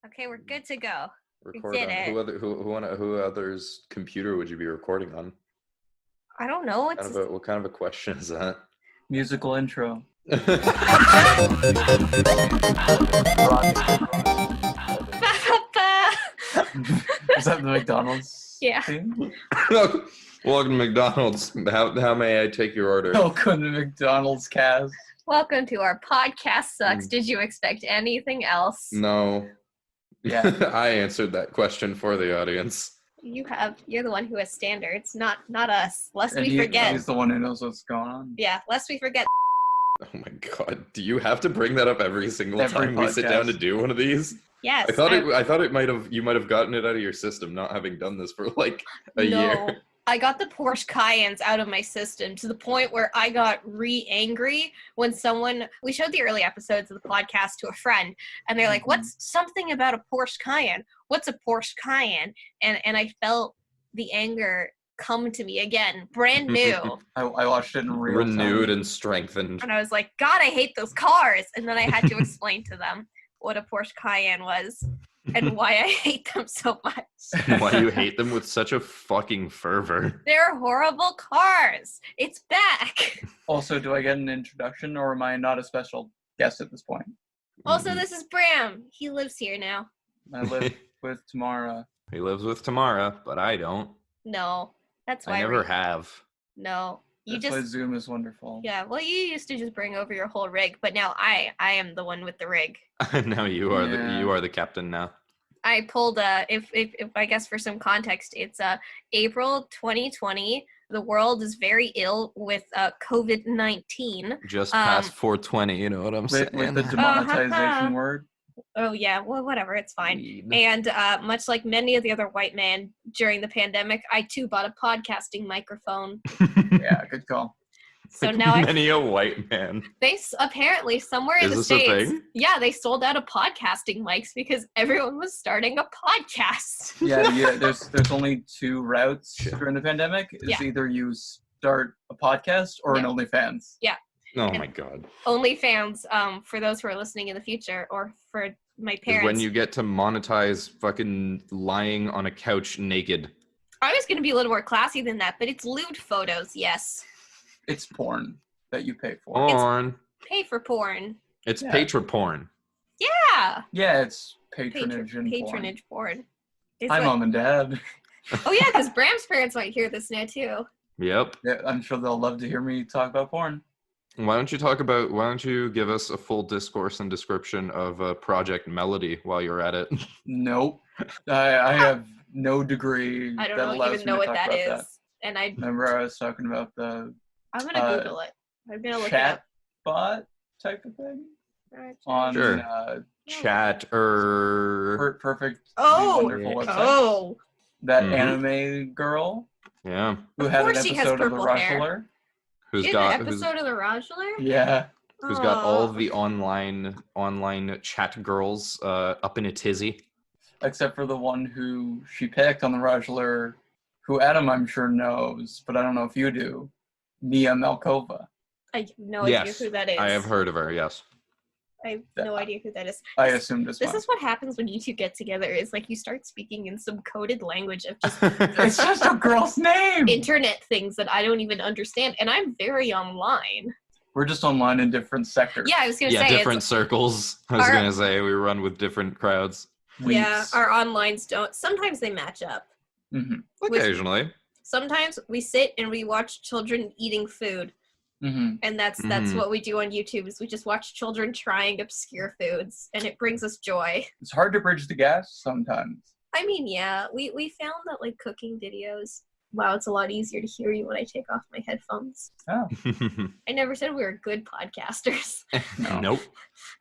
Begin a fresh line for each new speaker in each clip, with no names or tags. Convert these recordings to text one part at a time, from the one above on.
Okay, we're good to go.
Record
we did
on
it.
who other's computer would you be recording on?
I don't know.
What kind of a question is that?
Musical intro.
Is
Is that the McDonald's
Yeah.
theme?
Welcome to McDonald's. How may I take your order?
Welcome to McDonald's cast.
Welcome to our podcast sucks. Did you expect anything else?
No.
Yeah.
I answered that question for the audience.
You're the one who has standards, not us. Lest
And
we forget.
he's the one who knows what's going on.
Yeah, lest we forget.
Oh my god. Do you have to bring that up every single
Every
time we sit
podcast.
down to do one of these?
Yes.
I thought you might have gotten it out of your system, not having done this for like a
No.
year.
I got the Porsche Cayennes out of my system to the point where I got angry when we showed the early episodes of the podcast to a friend, and they're like, what's something about a Porsche Cayenne? What's a Porsche Cayenne? And I felt the anger come to me again, brand new.
I watched it in real
Renewed
time.
and strengthened.
And I was like, God, I hate those cars. And then I had to explain to them what a Porsche Cayenne was and why I hate them so much.
Why you hate them with such a fucking fervor.
They're horrible cars. It's back.
Also, do I get an introduction, or am I not a special guest at this point?
Also, this is Bram. He lives here now.
I live with Tamara.
He lives with Tamara, but I don't.
No, that's why
I never have.
No, you
That's why
just
Zoom is wonderful.
yeah. Well, you used to just bring over your whole rig, but now I am the one with the rig.
Now you are
Yeah.
you are the captain now.
I pulled if I guess for some context, it's April 2020. The world is very ill with COVID-19.
Just past 420, you know what I'm saying?
With the demonetization word.
Oh yeah, well whatever, it's fine. And much like many of the other white men during the pandemic, I too bought a podcasting microphone.
Yeah, good call.
So now
many a white man.
Apparently somewhere in
Is
the
this a
States,
thing?
yeah, they sold out of podcasting mics because everyone was starting a podcast.
Yeah. There's only two routes during the pandemic. It's
Yeah.
either you start a podcast or an
Yeah.
OnlyFans.
Oh my god.
OnlyFans, for those who are listening in the future, or for my parents.
When you get to monetize fucking lying on a couch naked.
I was going to be a little more classy than that, but it's lewd photos, yes.
It's porn that you pay for.
Porn.
Pay for porn.
It's
Yeah.
patron porn.
Yeah.
Yeah, it's patronage and
Patronage porn. It's
Hi,
like-
Mom and Dad.
Oh yeah, because Bram's parents might hear this now too.
Yep.
Yeah, I'm sure they'll love to hear me talk about porn.
Why don't you give us a full discourse and description of Project Melody while you're at it?
Nope. I have no degree
I don't
that allows
even know
me to
what
talk
that
about
is. And I'm
Remember I was talking about the
gonna Google it. I'm gonna look
chat bot type of thing
it up.
on
Sure. Chat or
Perfect
Oh,
wonderful website.
oh.
That
Mhm.
anime girl
yeah,
who
Of
had an
course she has
episode of The
purple hair.
Rushler.
who's
She
got
had an episode of The Rodular?
Yeah.
who's got all of the online chat girls up in a tizzy.
Except for the one who she picked on The Rushler, who Adam I'm sure knows, but I don't know if you do. Mia Malkova.
I have no idea
Yes,
who that is.
I have heard of her. Yes.
I have no idea who that is.
I assumed as
This
well.
is what happens when you two get together, is like you start speaking in some coded language of just
It's just a girl's name!
internet things that I don't even understand, and I'm very online.
We're just online in different sectors.
Yeah, I was gonna
Yeah,
say
different circles. I was
Our-
gonna say we run with different crowds.
our onlines don't. Sometimes they match up.
Mm-hmm.
Which-
Occasionally.
Sometimes we sit and we watch children eating food,
Mm-hmm.
and that's
Mhm.
what we do on YouTube. Is we just watch children trying obscure foods, and it brings us joy.
It's hard to bridge the gap sometimes.
I mean, yeah, we found that like cooking videos. Wow, it's a lot easier to hear you when I take off my headphones.
Oh.
I never said we were good podcasters.
No.
Nope.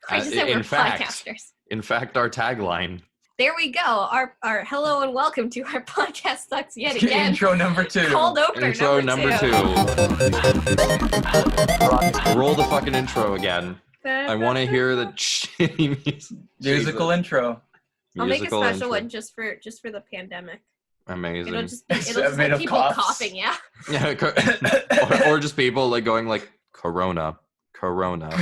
I just said
in
we're
fact,
podcasters.
In fact, our tagline.
There we go. Our hello and welcome to our podcast sucks yet again.
Intro number 2.
Cold opener
Intro
number
two.
two.
Roll the fucking intro again. I want to hear the shitty music.
Musical
Jesus.
intro.
I'll make a
Musical
special
intro.
one just for the pandemic.
Amazing.
It'll just
It's
be
made
like
of
people
coughs.
coughing. Yeah.
Yeah, or just people like going like Corona.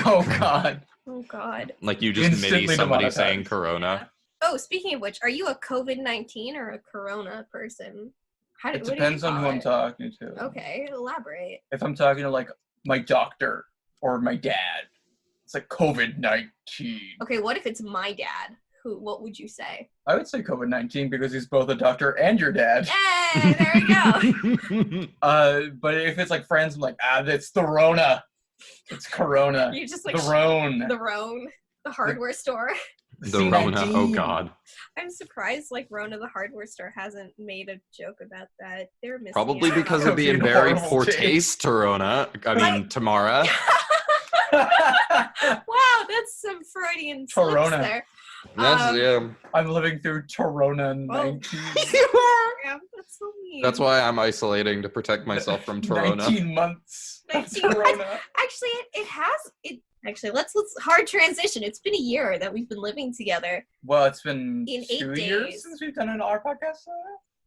Oh god.
Oh God.
Like you just MIDI
Instantly
somebody
demonetized.
saying Corona.
Oh, speaking of which, are you a COVID-19 or a Corona person?
It depends on who I'm talking to.
Okay, elaborate.
If I'm talking to like my doctor or my dad, it's like COVID-19.
Okay, what if it's my dad? What would you say?
I would say COVID-19 because he's both a doctor and your dad.
Yay, there we go.
But if it's like friends, I'm like, it's the Rona. It's Corona.
You just like
the Rone.
The hardware store.
The Rona. Oh God.
I'm surprised like Rona the hardware store hasn't made a joke about that. They're missing
Probably
out.
because
That
of
would
being
be
very
horrible
poor
taste.
taste, Torona. I mean, Tamara.
Wow, that's some Freudian slips
Torona.
there.
That's yeah.
I'm living through Torona 19.
Yeah, that's so mean.
That's why I'm isolating to protect myself from Torona.
19 months. of
19 months.
Torona.
Actually, it has. Actually, let's hard transition. It's been a year that we've been living together.
Well, it's been
In
2
8
years
days.
since we've done an R podcast.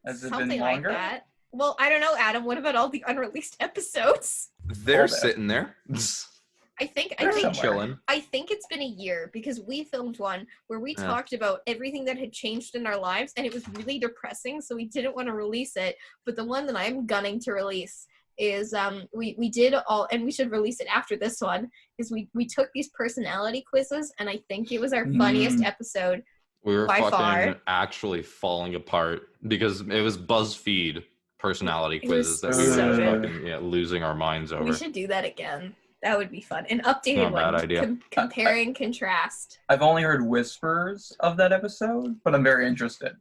Has it
Something
been
like
longer?
that. Well, I don't know, Adam. What about all the unreleased episodes?
They're
Hold it.
sitting there,
I think
They're somewhere.
chilling.
I think it's been a year because we filmed one where we
Yeah.
talked about everything that had changed in our lives, and it was really depressing, so we didn't want to release it. But the one that I'm gunning to release is we did all, and we should release it after this one, is we took these personality quizzes, and I think it was our funniest episode.
We were
By
fucking
far.
actually falling apart because it was BuzzFeed personality
It was
quizzes that
so
we were
good.
fucking losing our minds over.
We should do that again. That would be fun. An updated
Not a
one.
bad idea.
Compare and contrast.
I've only heard whispers of that episode, but I'm very interested.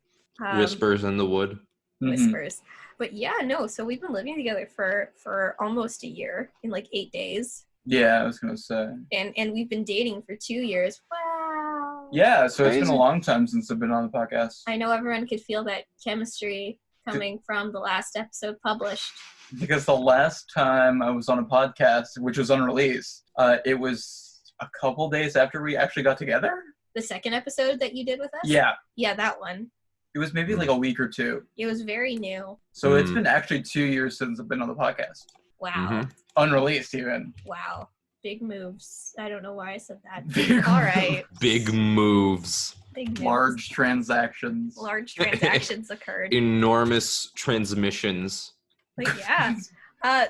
Whispers in the wood.
Mhm.
Whispers. But yeah, no, so we've been living together for almost a year, in like 8 days.
Yeah, I was going to say.
And we've been dating for 2 years. Wow.
Yeah, so it's been
Crazy.
a long time since I've been on the podcast.
I know everyone could feel that chemistry coming from the last episode published.
Because the last time I was on a podcast, which was unreleased, it was a couple days after we actually got together.
The second episode that you did with us?
Yeah,
Yeah, that one.
it was maybe like a week or two.
It was very new.
So it's
Mhm.
been actually 2 years since I've been on the podcast.
Wow.
Mhm.
Unreleased even.
Wow. Big moves. I don't know why I said that.
Big
All right.
Big moves.
Big moves.
Large transactions.
Large transactions occurred.
Enormous transmissions.
But yeah.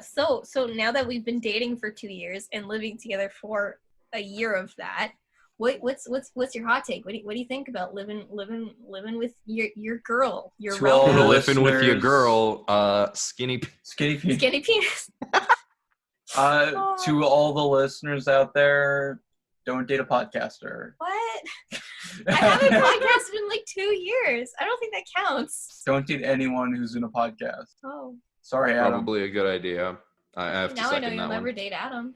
So now that we've been dating for 2 years and living together for a year of that, what's your hot take? What do you think about living with your girl, your
To all
Rona?
the
Living with your
listeners.
girl, skinny.
Skinny penis.
Skinny penis.
To all the listeners out there, don't date a podcaster.
What? I haven't podcasted in like 2 years. I don't think that counts.
Don't date anyone who's in a podcast.
Oh,
Sorry, Adam.
Probably a good idea. I have to
now I know
second
you'll
that
never
one.
date Adam.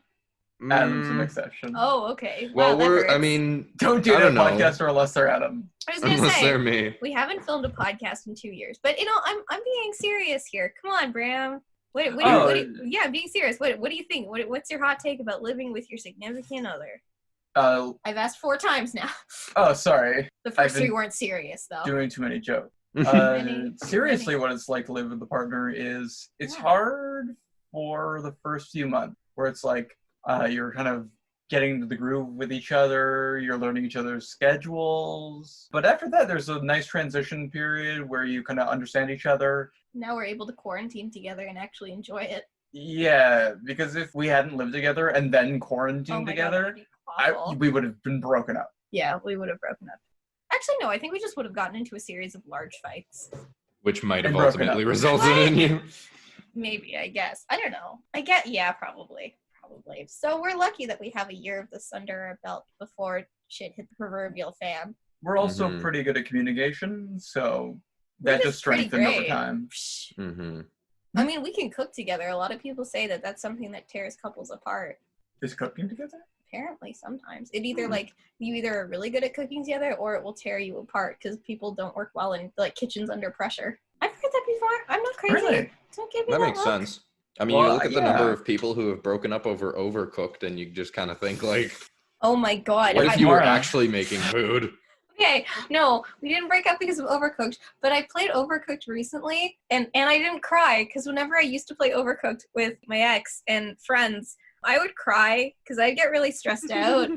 Adam's an
Mm,
exception.
Oh, okay.
well,
Wow, that
I
hurts.
mean,
Don't date
I
a
don't know.
podcaster unless they're Adam.
I was gonna
unless
say
they're me.
we haven't filmed a podcast in 2 years, but I'm being serious here. Come on, Bram. What
Oh.
yeah, I'm being serious. What do you think? What's your hot take about living with your significant other? I've asked 4 times now.
Oh, sorry.
The first
been
3 weren't serious though.
Doing too many jokes.
Many.
Seriously, what it's like to live with a partner is it's
Yeah.
hard for the first few months where it's like you're kind of getting into the groove with each other, you're learning each other's schedules. But after that, there's a nice transition period where you kind of understand each other.
Now we're able to quarantine together and actually enjoy it.
Yeah, because if we hadn't lived together and then quarantined
Oh my God,
together,
that would be awful.
we would have been broken up.
Yeah, we would have broken up. Actually, no, I think we just would have gotten into a series of large fights.
Which might have
And broken
ultimately
up.
resulted
What?
in you.
Maybe, I guess. I don't know. Yeah, probably. So we're lucky that we have a year of this under our belt before shit hit the proverbial fan.
We're also
Mhm.
pretty good at communication, so
We're
that
just
just
pretty
strengthened over
great.
time.
Psh.
Mm-hmm.
I mean, we can cook together. A lot of people say that that's something that tears couples apart.
Is cooking together?
Apparently, sometimes it either
Hmm.
like you either are really good at cooking together, or it will tear you apart because people don't work well in like kitchens under pressure. I've heard that before. I'm not crazy.
Really?
Don't give me
That
that
makes
look.
sense. I mean,
Well,
you look at the
yeah.
number of people who have broken up over Overcooked, and you just kind of think, like,
Oh my god!
what if
I-
you were
Mara.
actually making food?
Okay, no, we didn't break up because of Overcooked, but I played Overcooked recently, and I didn't cry, because whenever I used to play Overcooked with my ex and friends, I would cry, because I'd get really stressed out,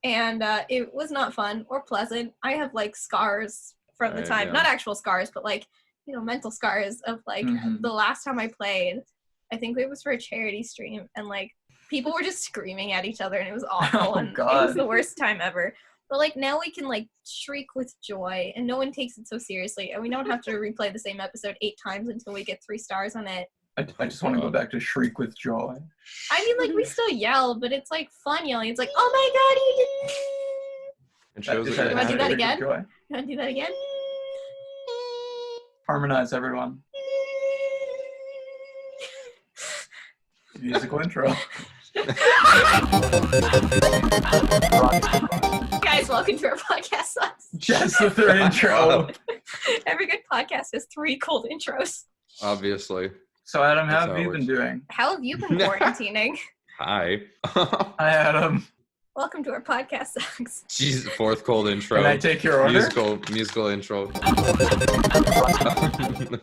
and it was not fun or pleasant. I have like scars from the time,
Yeah.
not actual scars, but like, you know, mental scars of like the last time I played. I think it was for a charity stream, and like people were just screaming at each other, and it was awful.
Oh,
And
God.
it was the worst time ever. But like now we can like shriek with joy, and no one takes it so seriously, and we don't have to replay the same episode 8 times until we get 3 stars on it.
I just want to go back to shriek with joy.
I mean, like we still yell, but it's like fun yelling. It's like, oh my god, you did.
It shows
Is
that
You wanna do that
shriek with
again?
joy?
You want to do that again?
Harmonize, everyone. Musical intro.
Guys, welcome to our podcast.
Just the third intro.
Every good podcast has 3 cold intros.
Obviously.
So, Adam,
That's
how
how
have
it
you been
works.
doing?
How have you been quarantining?
Hi.
Hi, Adam.
Welcome to our podcast. Sucks.
Jeez, 4th cold intro.
Can I take your order?
Musical intro.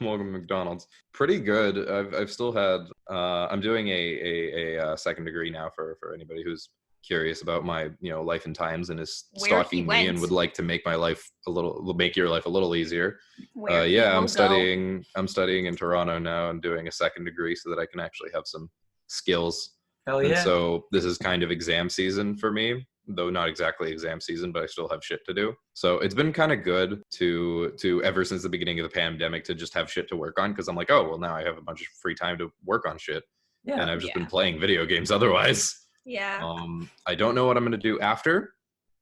Welcome to McDonald's. Pretty good. I've still had. I'm doing a second degree now for anybody who's curious about my life and times and is
Where
stalking
he
me
went.
and would like to make your life a little easier.
Where
Yeah,
people
I'm
go.
studying. I'm studying in Toronto now and doing a second degree so that I can actually have some skills.
Hell
And
yeah.
so this is kind of exam season for me, though not exactly exam season, but I still have shit to do. So it's been kind of good to ever since the beginning of the pandemic to just have shit to work on, because I'm like, oh, well, now I have a bunch of free time to work on shit.
Yeah.
And I've just
Yeah.
been playing video games otherwise.
Yeah.
I don't know what I'm going to do after.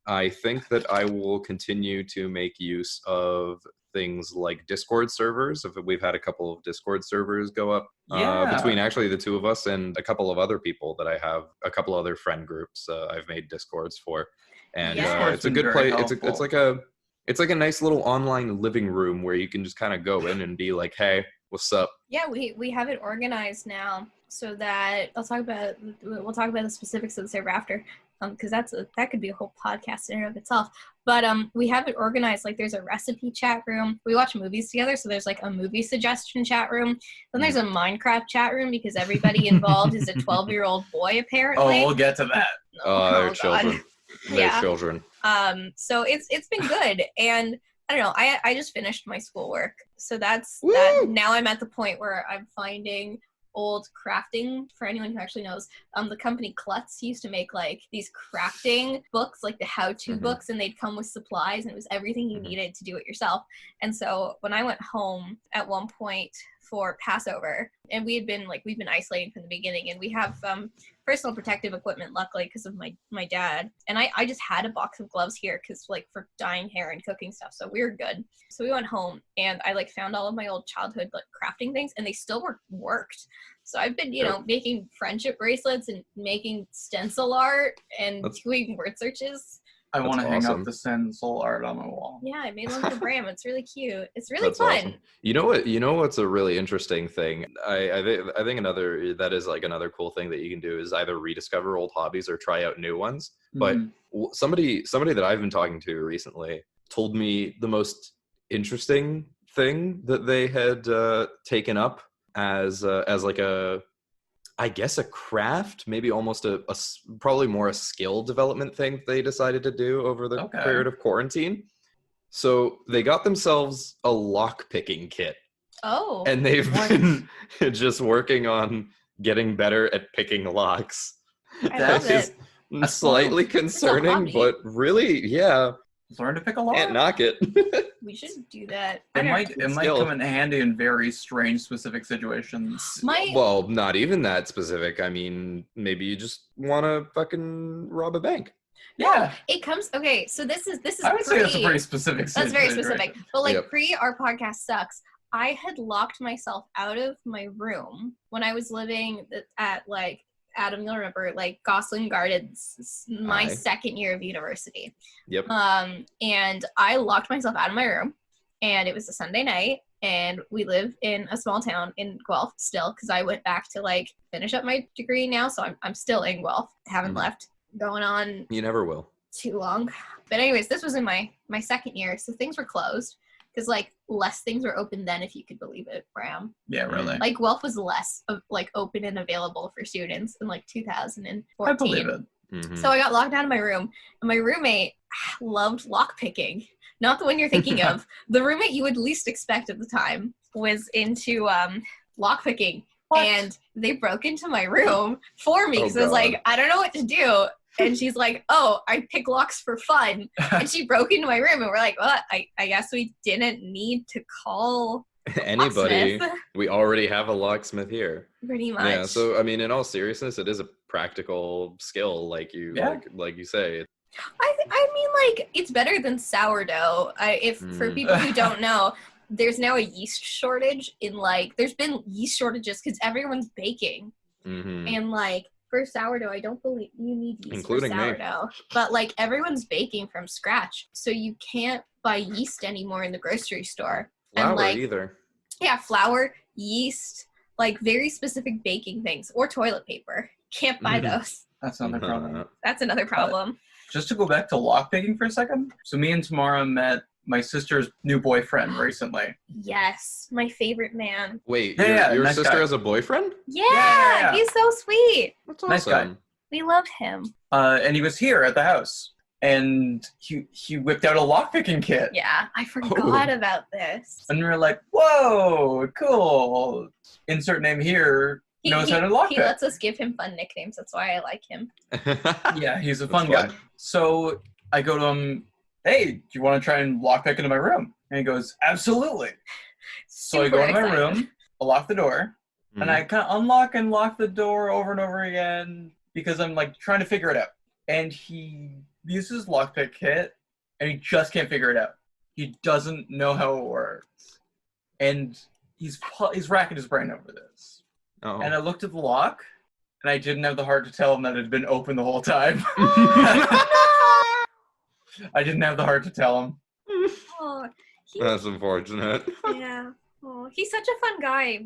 I think that I will continue to make use of things like Discord servers. We've had a couple of Discord servers go up
Yeah.
between actually the 2 of us and a couple of other people that I have, a couple other friend groups I've made Discords for. And
Yeah.
it's a
Discord's
good
been
place.
very
It's like a nice little online living room where you can just kind of go in and be like, hey, what's up?
Yeah, we have it organized now so that we'll talk about the specifics of the server after, because that could be a whole podcast in and of itself. But we have it organized, like there's a recipe chat room. We watch movies together, so there's like a movie suggestion chat room. Then there's a Minecraft chat room because everybody involved is a 12-year-old boy apparently.
Oh, we'll get to that.
They're
God.
children. They're
Yeah.
children.
So it's been good, and I don't know. I just finished my schoolwork, so that's
Woo!
that. Now I'm at the point where I'm finding old crafting. For anyone who actually knows, the company Klutz used to make like these crafting books, like the how-to
Mhm.
books, and they'd come with supplies, and it was everything you
Mhm.
needed to do it yourself. And so when I went home at one point for Passover, and we've been isolating from the beginning, and we have personal protective equipment, luckily, because of my dad. And I just had a box of gloves here because like for dyeing hair and cooking stuff, so we were good. So we went home, and I like found all of my old childhood like crafting things, and they still worked. So I've been making friendship bracelets and making stencil art and doing word searches.
I
That's
want to hang
awesome.
up the stencil art on my wall.
Yeah, I made one for Bram. It's really cute. It's really
That's
fun.
awesome. You know what? You know what's a really interesting thing? I think another cool thing that you can do is either rediscover old hobbies or try out new ones. But
Mhm.
somebody that I've been talking to recently told me the most interesting thing that they had taken up as like I guess a craft, maybe almost probably more a skill development thing they decided to do over the
Okay.
period of quarantine. So they got themselves a lock picking kit,
Oh.
and they've
What?
been just working on getting better at picking locks.
I
That
love
is
it.
slightly concerning,
hobby.
but really, yeah,
Learn to pick a lock.
can't knock it.
We should do that.
It might
Skill.
come in handy in very strange specific situations.
Well, not even that specific. I mean, maybe you just want to fucking rob a bank.
Yeah,
It comes okay. So this is
I would say that's a pretty specific.
That's very
situation.
specific. But like
Yep.
pre our podcast sucks, I had locked myself out of my room when I was living at like Adam, you'll remember, like Gosling Gardens, my
Aye.
second year of university.
Yep.
And I locked myself out of my room, and it was a Sunday night, and we live in a small town in Guelph still, because I went back to like finish up my degree now, so I'm still in Guelph. Haven't
Mhm.
left. Going on
You never will.
too long. But anyways, this was in my second year, so things were closed because like less things were open then, if you could believe it, Bram.
Yeah, really.
Like Guelph was less like open and available for students in like 2014.
I believe it.
So I got locked out of my room, and my roommate loved lockpicking. Not the one you're thinking of. The roommate you would least expect at the time was into lockpicking.
What?
And they broke into my room for me because
Oh,
I was
God.
like, I don't know what to do. And she's like, oh, I pick locks for fun. And she broke into my room, and we're like, well, I guess we didn't need to call
Anybody.
locksmith.
We already have a locksmith here.
Pretty much.
Yeah, so I mean, in all seriousness, it is a practical skill, like you
Yeah.
like you say.
I mean, like, it's better than sourdough. For people who don't know, there's now a yeast shortage in, like, there's been yeast shortages because everyone's baking.
Mm-hmm.
And, like, for sourdough, I don't believe you need yeast
Including
for
me.
sourdough. But, like, everyone's baking from scratch. So you can't buy yeast anymore in the grocery store.
Flour
And, like,
either.
yeah, flour, yeast, like, very specific baking things. Or toilet paper. Can't buy those.
That's another problem.
That's another problem.
Just to go back to lockpicking for a second. So me and Tamara met my sister's new boyfriend recently.
Yes, my favorite man.
Wait,
Yeah,
your
nice
sister
guy.
has a boyfriend?
Yeah, he's so sweet.
That's
Nice
awesome.
guy.
We love him.
And he was here at the house. And he whipped out a lockpicking kit.
Yeah, I forgot about this.
And we were like, whoa, cool. Insert name here. Knows how to
He
lockpick.
lets us give him fun nicknames. That's why I like him.
Yeah, he's a
That's
fun guy.
fun.
So I go to him, hey, do you want to try and lockpick into my room? And he goes, absolutely. So I
Super
go into my
excited.
room, I lock the door, and I kind of unlock and lock the door over and over again because I'm like trying to figure it out. And he uses lockpick kit, and he just can't figure it out. He doesn't know how it works, and he's racking his brain over this.
Oh.
And I looked at the lock, and I didn't have the heart to tell him that it had been open the whole time. I didn't have the heart to tell him.
Oh,
That's unfortunate.
yeah. Oh, he's such a fun guy.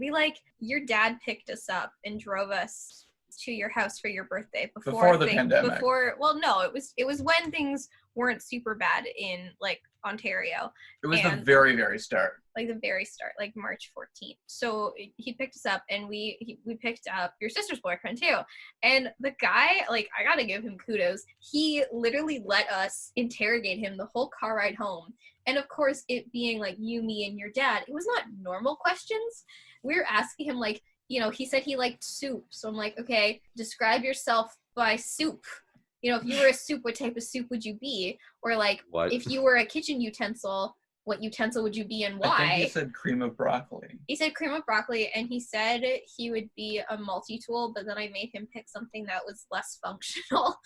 Your dad picked us up and drove us to your house for your birthday
Before the pandemic.
No, it was when things weren't super bad in, like, Ontario.
It was the
And-
very, very start.
Like the very start, like March 14th. So he picked us up, and we picked up your sister's boyfriend too. And the guy, like, I gotta give him kudos. He literally let us interrogate him the whole car ride home. And of course, it being like you, me, and your dad, it was not normal questions. We were asking him, like, you know, he said he liked soup. So I'm like, okay, describe yourself by soup. You know, if you were a soup, what type of soup would you be? Or, like,
What?
if you were a kitchen utensil, what utensil would you be and why?
I think he said cream of broccoli.
He said cream of broccoli, and he said he would be a multi-tool, but then I made him pick something that was less functional,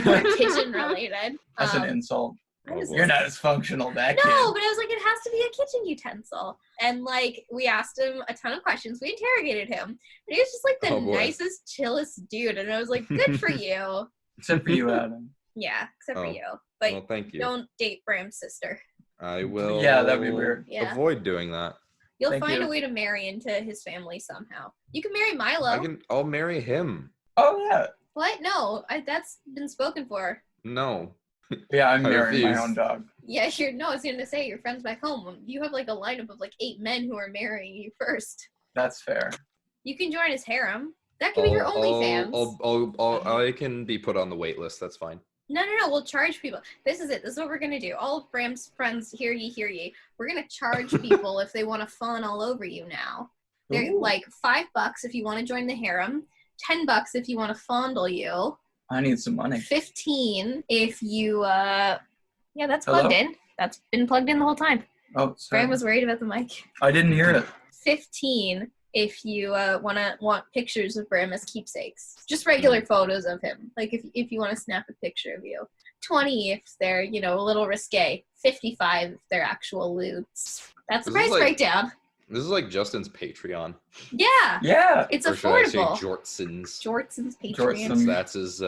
more kitchen related.
That's an insult.
what is
You're
this?
not as functional, that
No,
kid.
but I was like, it has to be a kitchen utensil. And, like, we asked him a ton of questions. We interrogated him. And he was just, like, the
Oh, boy.
nicest, chillest dude. And I was like, good for you.
Except for you, Adam.
Yeah, except for
Oh,
you. But
Well, thank you.
don't date Bram's sister.
I will.
Yeah, that'd be weird.
Yeah.
Avoid doing that.
You'll
Thank
find
you.
a way to marry into his family somehow. You can marry Milo.
I'll marry him.
Oh, yeah.
What? No, that's been spoken for.
No.
Yeah, I'm
I
marrying my
refuse.
own dog.
Yeah, I was gonna say your friends back home. You have like a lineup of like 8 men who are marrying you first.
That's fair.
You can join his harem. That could be your OnlyFans.
I can be put on the wait list. That's fine.
No. We'll charge people. This is it. This is what we're gonna do. All of Bram's friends, hear ye. We're gonna charge people if they want to fawn all over you now. They're
Ooh.
like $5 if you want to join the harem, $10 if you want to fondle you,
I need some money.
15 if you yeah, that's
Hello?
plugged in. That's been plugged in the whole time.
Oh, sorry.
Bram was worried about the mic.
I didn't hear it.
15 if you want pictures of Bram as keepsakes. Just regular photos of him. Like if you want to snap a picture of you. 20 if they're, a little risque. 55 if they're actual lewds. That's the
This is
price
like-
breakdown.
This is like Justin's Patreon.
Yeah.
Yeah.
It's
Or should I say
affordable.
Jortson's?
Jortson's Patreon.
Jortson.
That's his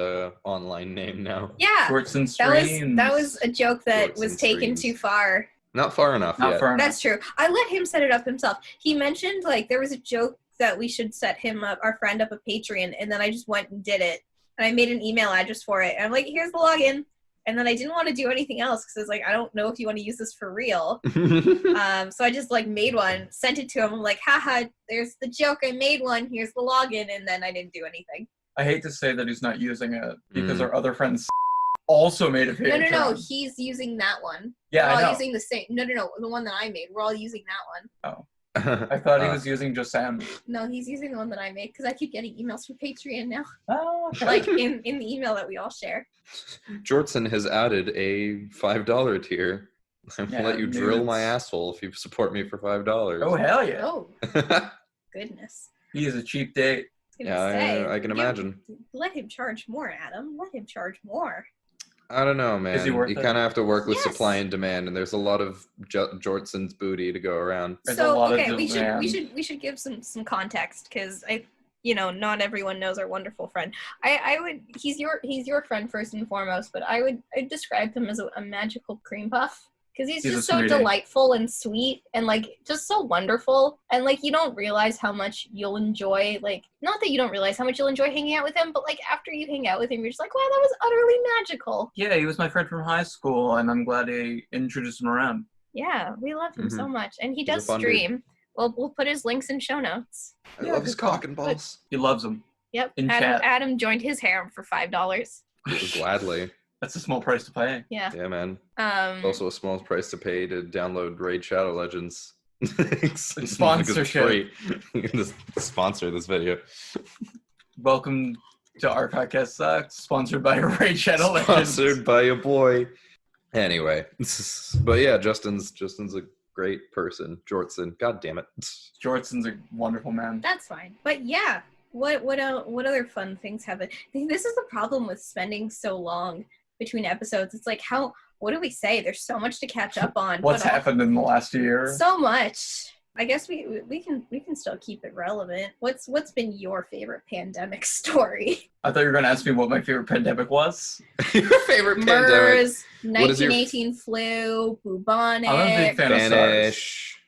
online name now.
Yeah.
Shorts and
That
streams.
was a joke that
Shorts
was
and
taken
streams.
too far.
Not far enough
Not
yet.
far enough.
That's true. I let him set it up himself. He mentioned like there was a joke that we should set him up, our friend up a Patreon, and then I just went and did it. And I made an email address for it. And I'm like, here's the login. And then I didn't want to do anything else because I was like, I don't know if you want to use this for real. So I just like made one, sent it to him. I'm like, haha, there's the joke. I made one. Here's the login. And then I didn't do anything.
I hate to say that he's not using it because our other friends also made a page.
No. He's using that one.
Yeah,
We're
I know.
all using the same. No. The one that I made. We're all using that one.
Oh. I thought he was using just Sam.
No, he's using the one that I made because I keep getting emails from Patreon now.
Oh, okay.
Like in the email that we all share.
Jortson has added a $5 tier. I will let you drill my asshole if you support me for $5.
Oh, hell yeah.
Oh, goodness.
He is a cheap date.
I can imagine.
Let him charge more, Adam. Let him charge more.
I don't know, man.
Is he worth
you
it?
kind of have to work with
Yes.
supply and demand, and there's a lot of Jortson's booty to go around.
There's a
So
lot of
okay, we
demand.
should give some context because not everyone knows our wonderful friend. I would he's your friend first and foremost, but I'd describe him as a magical cream puff. Because he's
He's
just
a
so
sweetie.
delightful and sweet and like just so wonderful. And like you don't realize how much you'll enjoy, like not that you don't realize how much you'll enjoy hanging out with him, but like after you hang out with him, you're just like, wow, that was utterly magical.
Yeah, he was my friend from high school, and I'm glad he introduced him around.
Yeah, we love him so much. And he
He's a
does
fun dude.
stream. Well, we'll put his links in show notes.
I
Yeah,
love his
good call.
cock and balls.
He loves him.
Yep.
In chat.
Adam joined his harem for $5.
Gladly.
That's a small price to pay.
Yeah.
Yeah, man.
Um
Also a small price to pay to download Raid Shadow Legends.
Sponsorship.
The sponsor this video.
Welcome to our podcast sucks, sponsored by Raid Shadow Legends.
Sponsored by your boy. Anyway, but yeah, Justin's a great person. Jortson, god damn it.
Jortson's a wonderful man.
That's fine. But yeah, what other fun things happen? I think this is the problem with spending so long between episodes. It's like what do we say? There's so much to catch up on.
What's
but
happened in the last year?
so much. I guess we can still keep it relevant. What's been your favorite pandemic story?
I thought you were going to ask me what my favorite pandemic was.
Your favorite pandemic?
MERS,
What is your-
1918 flu, bubonic.
I'm a big fan of SARS.
Spanish.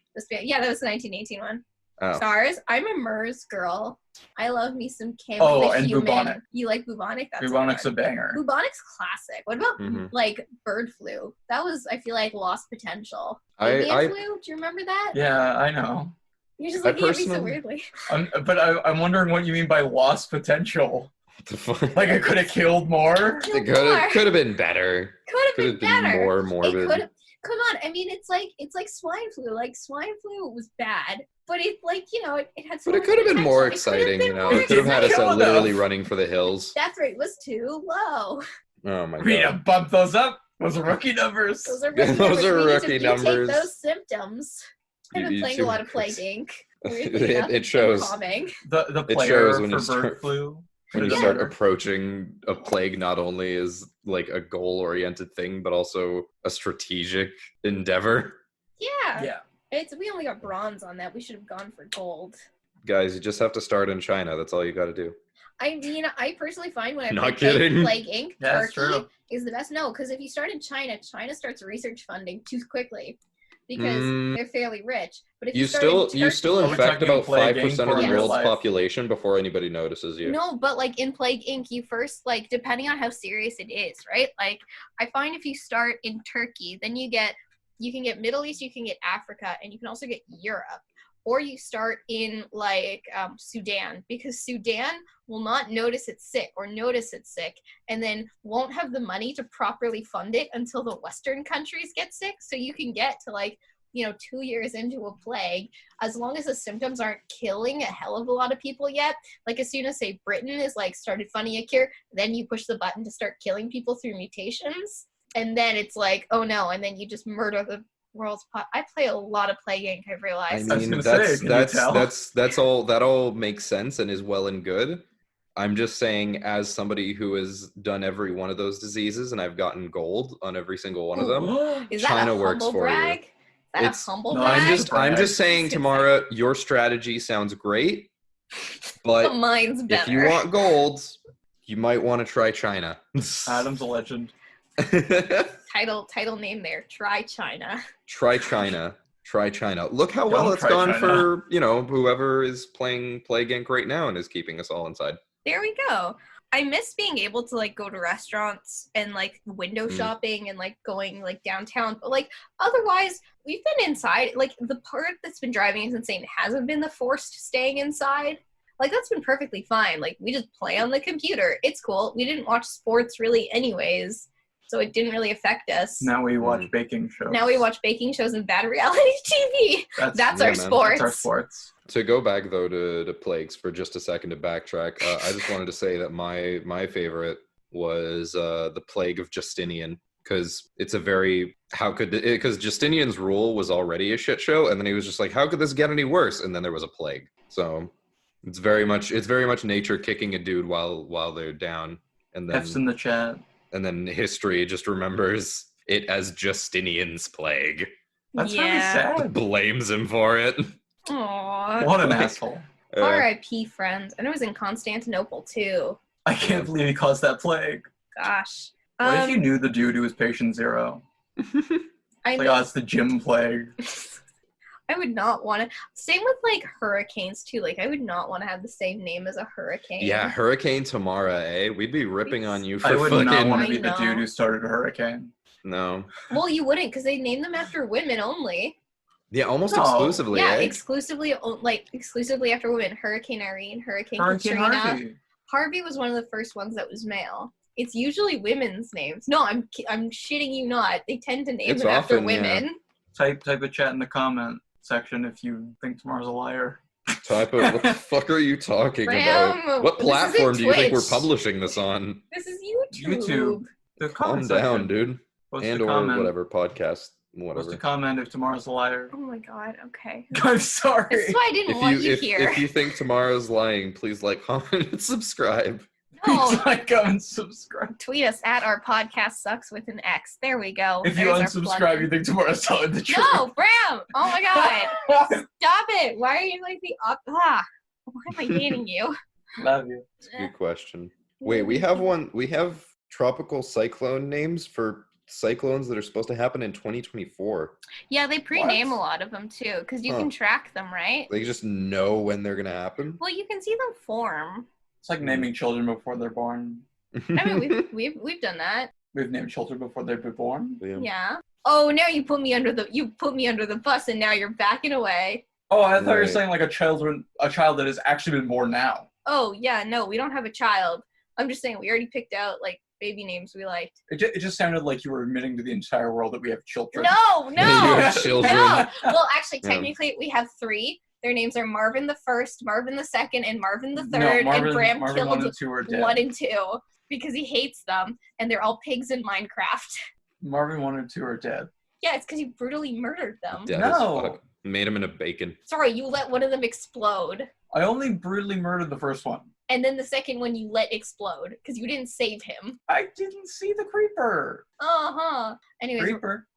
Yeah, that was the 1918 one.
Oh.
SARS. I'm a MERS girl. I love me some Camel
Oh,
the
and
Human.
bubonic.
You like bubonic? That's
Bubonic's a
good.
banger.
Bubonic's classic. What about
Mhm.
like bird flu? That was, I feel like, lost potential.
I-
Avian flu? Do you remember that?
Yeah, I know.
You're just
I
looking at me so
personally-
weirdly.
But I'm wondering what you mean by lost potential.
What the fuck?
Like it could have killed more?
It could have been better.
Could have been better.
more
It
morbid.
could. Come on. I mean, it's like swine flu. Like swine flu was bad, but it it had. So
But it
much
could have been more
potential. It could have
exciting,
been
you know.
more
It could have had us
exciting.
literally running for the hills.
Death rate was too low.
Oh my
We need to
god.
bump those up. Those are rookie numbers.
Those are
Those
rookie numbers.
are
We need to
rookie
mutate
numbers.
those symptoms. I've been
You
playing
two-
a lot of Plague Inc. Weirdly enough,
it shows.
calming.
The
It
player
shows when
for
you
bird
start-
flu.
When you
Yeah.
start approaching a plague, not only is like a goal-oriented thing, but also a strategic endeavor.
Yeah.
Yeah.
We only got bronze on that. We should have gone for gold.
Guys, you just have to start in China. That's all you got to do.
I mean, I personally find when I
Not
play
kidding.
Plague Inc.,
Yeah, that's
Turkey
true.
is the best. No, because if you start in China, China starts research funding too quickly because they're fairly rich. But if you,
You
start in
still
Turkey,
we
infect
talking
about
Plague
5%
Inc.
of the
or
world's
life?
population before anybody notices you.
No, but like in Plague Inc., you first, like, depending on how serious it is, right? Like, I find if you start in Turkey, then you can get Middle East, you can get Africa, and you can also get Europe. Or you start in like Sudan, because Sudan will not notice it's sick and then won't have the money to properly fund it until the Western countries get sick. So you can get to 2 years into a plague, as long as the symptoms aren't killing a hell of a lot of people yet. Like as soon as say Britain is started funding a cure, then you push the button to start killing people through mutations. And then it's like, oh no, and then you just murder the world's I play a lot of Plague Inc. I've
I
realized.
was
mean,
gonna say, can you tell?
that's all. That all makes sense and is well and good. I'm just saying, as somebody who has done every one of those diseases and I've gotten gold on every single one of them,
Is that
China
a
works
humble
for you.
brag? Is that
It's-
a humble
No,
brag?
I'm just
brag.
saying, Tamara, your strategy sounds great, but
Mine's better.
if you want gold, you might want to try China.
Adam's a legend.
title name there. Try China.
Try China. Try China. Look how well
Don't
it's
try
gone
China.
for, whoever is playing Plague Inc. right now and is keeping us all inside.
There we go. I miss being able to go to restaurants and window shopping and going downtown. But otherwise, we've been inside. The part that's been driving us insane hasn't been the forced staying inside. Like, that's been perfectly fine. Like, we just play on the computer. It's cool. We didn't watch sports really anyways, so it didn't really affect us.
Now we watch baking shows.
Now we watch baking shows and bad reality TV. That's our sports.
That's our sports.
To go back though to plagues for just a second to backtrack, I just wanted to say that my favorite was the Plague of Justinian, because it's a very because Justinian's rule was already a shit show, and then he was just like, how could this get any worse? And then there was a plague. So it's very much nature kicking a dude while they're down, and then
F's in the chat.
And then history just remembers it as Justinian's plague.
That's really sad.
Blames him for it.
Aww.
What an asshole.
R.I.P. friends. And it was in Constantinople too.
I can't believe he caused that plague.
Gosh.
What if you knew the dude who was patient zero? It's the gym plague.
I would not want to. Same with like hurricanes too. Like I would not want to have the same name as a hurricane.
Yeah, Hurricane Tamara, eh? We'd be ripping on you for
I would
fucking...
not want to be the dude who started a hurricane.
No.
Well, you wouldn't, because they name them after women only.
Yeah, almost exclusively.
Yeah,
eh?
exclusively after women. Hurricane Irene, Hurricane Katrina. Harvey was one of the first ones that was male. It's usually women's names. No, I'm shitting you not. They tend to name them after women.
Yeah. Type a chat in the comment section if you think Tamara's a liar.
Type of what the fuck are you talking
Bram,
about? What platform do you think we're
Twitch.
publishing this on?
This is YouTube.
Calm down, dude.
Post
and
a
or
comment.
whatever podcast, whatever.
Post a comment if Tamara's a liar.
Oh my god. Okay.
I'm sorry.
This is why I didn't want you here.
If you think Tamara's lying, please like, comment, and subscribe.
No.
Like, comment, and subscribe.
Tweet us at our podcast sucks with an X. There we go.
If you unsubscribe, you think Tamara's telling the truth.
No, Bram! Oh my god. Stop it. Why are you like the why am I hating you?
Love you.
That's a good question. Wait, we have tropical cyclone names for cyclones that are supposed to happen in 2024.
Yeah, they pre-name a lot of them too, because you can track them, right?
They just know when they're gonna happen.
Well, you can see them form.
It's like naming children before they're born.
I mean, we've done that.
We've named children before they've been born.
Yeah. Oh, now you put me under the bus, and now you're backing away.
Oh, I thought you were saying like a child that has actually been born now.
Oh yeah, no, we don't have a child. I'm just saying we already picked out like baby names we liked.
It just sounded like you were admitting to the entire world that we have children.
No,
You have children.
no. Well, actually, technically, we have 3. Their names are Marvin the First, Marvin the Second, and Marvin the Third. And Bram killed
1 and 2 are dead.
1 and 2 because he hates them, and they're all pigs in Minecraft.
Marvin 1 and 2 are dead.
Yeah, it's because you brutally murdered them.
Dead as fuck. Made him into bacon.
Sorry, you let one of them explode.
I only brutally murdered the first one.
And then the second one you let explode because you didn't save him.
I didn't see the creeper.
Uh-huh. Anyways.
Creeper.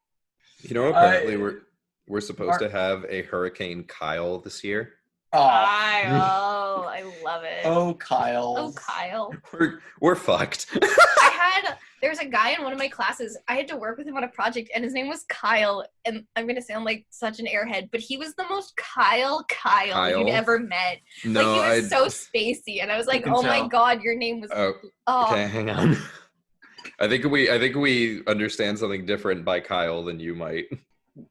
You know, apparently we're supposed to have a Hurricane Kyle this year.
Kyle. I love it.
Oh, Kyle.
Oh, Kyle.
We're fucked.
There's a guy in one of my classes, I had to work with him on a project, and his name was Kyle, and I'm going to sound like such an airhead, but he was the most Kyle you'd ever met.
No,
like, he was so spacey, and I was like, oh my god, your name was...
Okay, hang on. I think we understand something different by Kyle than you might.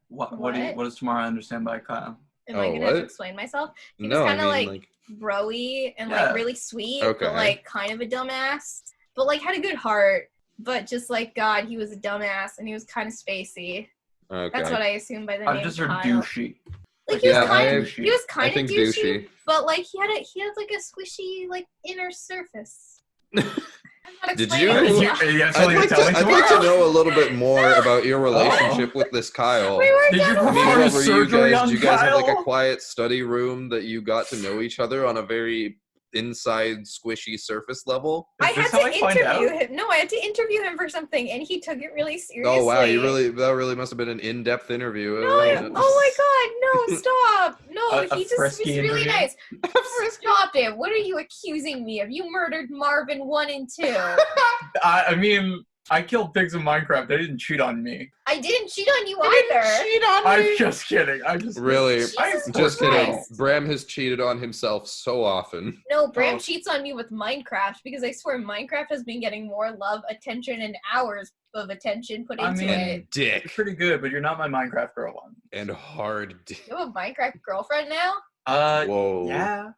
What does Tamara understand by Kyle?
Am I going to explain myself? He was kind of like bro-y and like really sweet, but like kind of a dumbass, but like had a good heart. But just like God, he was a dumbass and he was kind of spacey. Okay. That's what I assume by the name.
I've just heard
Kyle.
douchey.
Like he was kind of douchey, but like he had like a squishy like inner surface.
Did you? I'd like to know a little bit more about your relationship with this Kyle.
Did you perform surgery on Kyle?
Did you guys have like a quiet study room that you got to know each other on a very inside squishy surface level?
I had to interview him. No, I had to interview him for something, and he took it really seriously.
Oh wow, that really must have been an in-depth interview.
No, oh my god, no, stop. No, he just was really nice. Stop it. What are you accusing me of? You murdered Marvin 1 and 2.
I mean, I killed pigs in Minecraft. They didn't cheat on me.
I didn't cheat on you either.
Cheat on me. I'm just kidding.
Really. Just kidding. Bram has cheated on himself so often.
No, Bram cheats on me with Minecraft because I swear Minecraft has been getting more love, attention, and hours of attention put into it.
Dick.
It's pretty good, but you're not my Minecraft girl one.
And hard dick.
You have a Minecraft girlfriend now?
Whoa.
Yeah.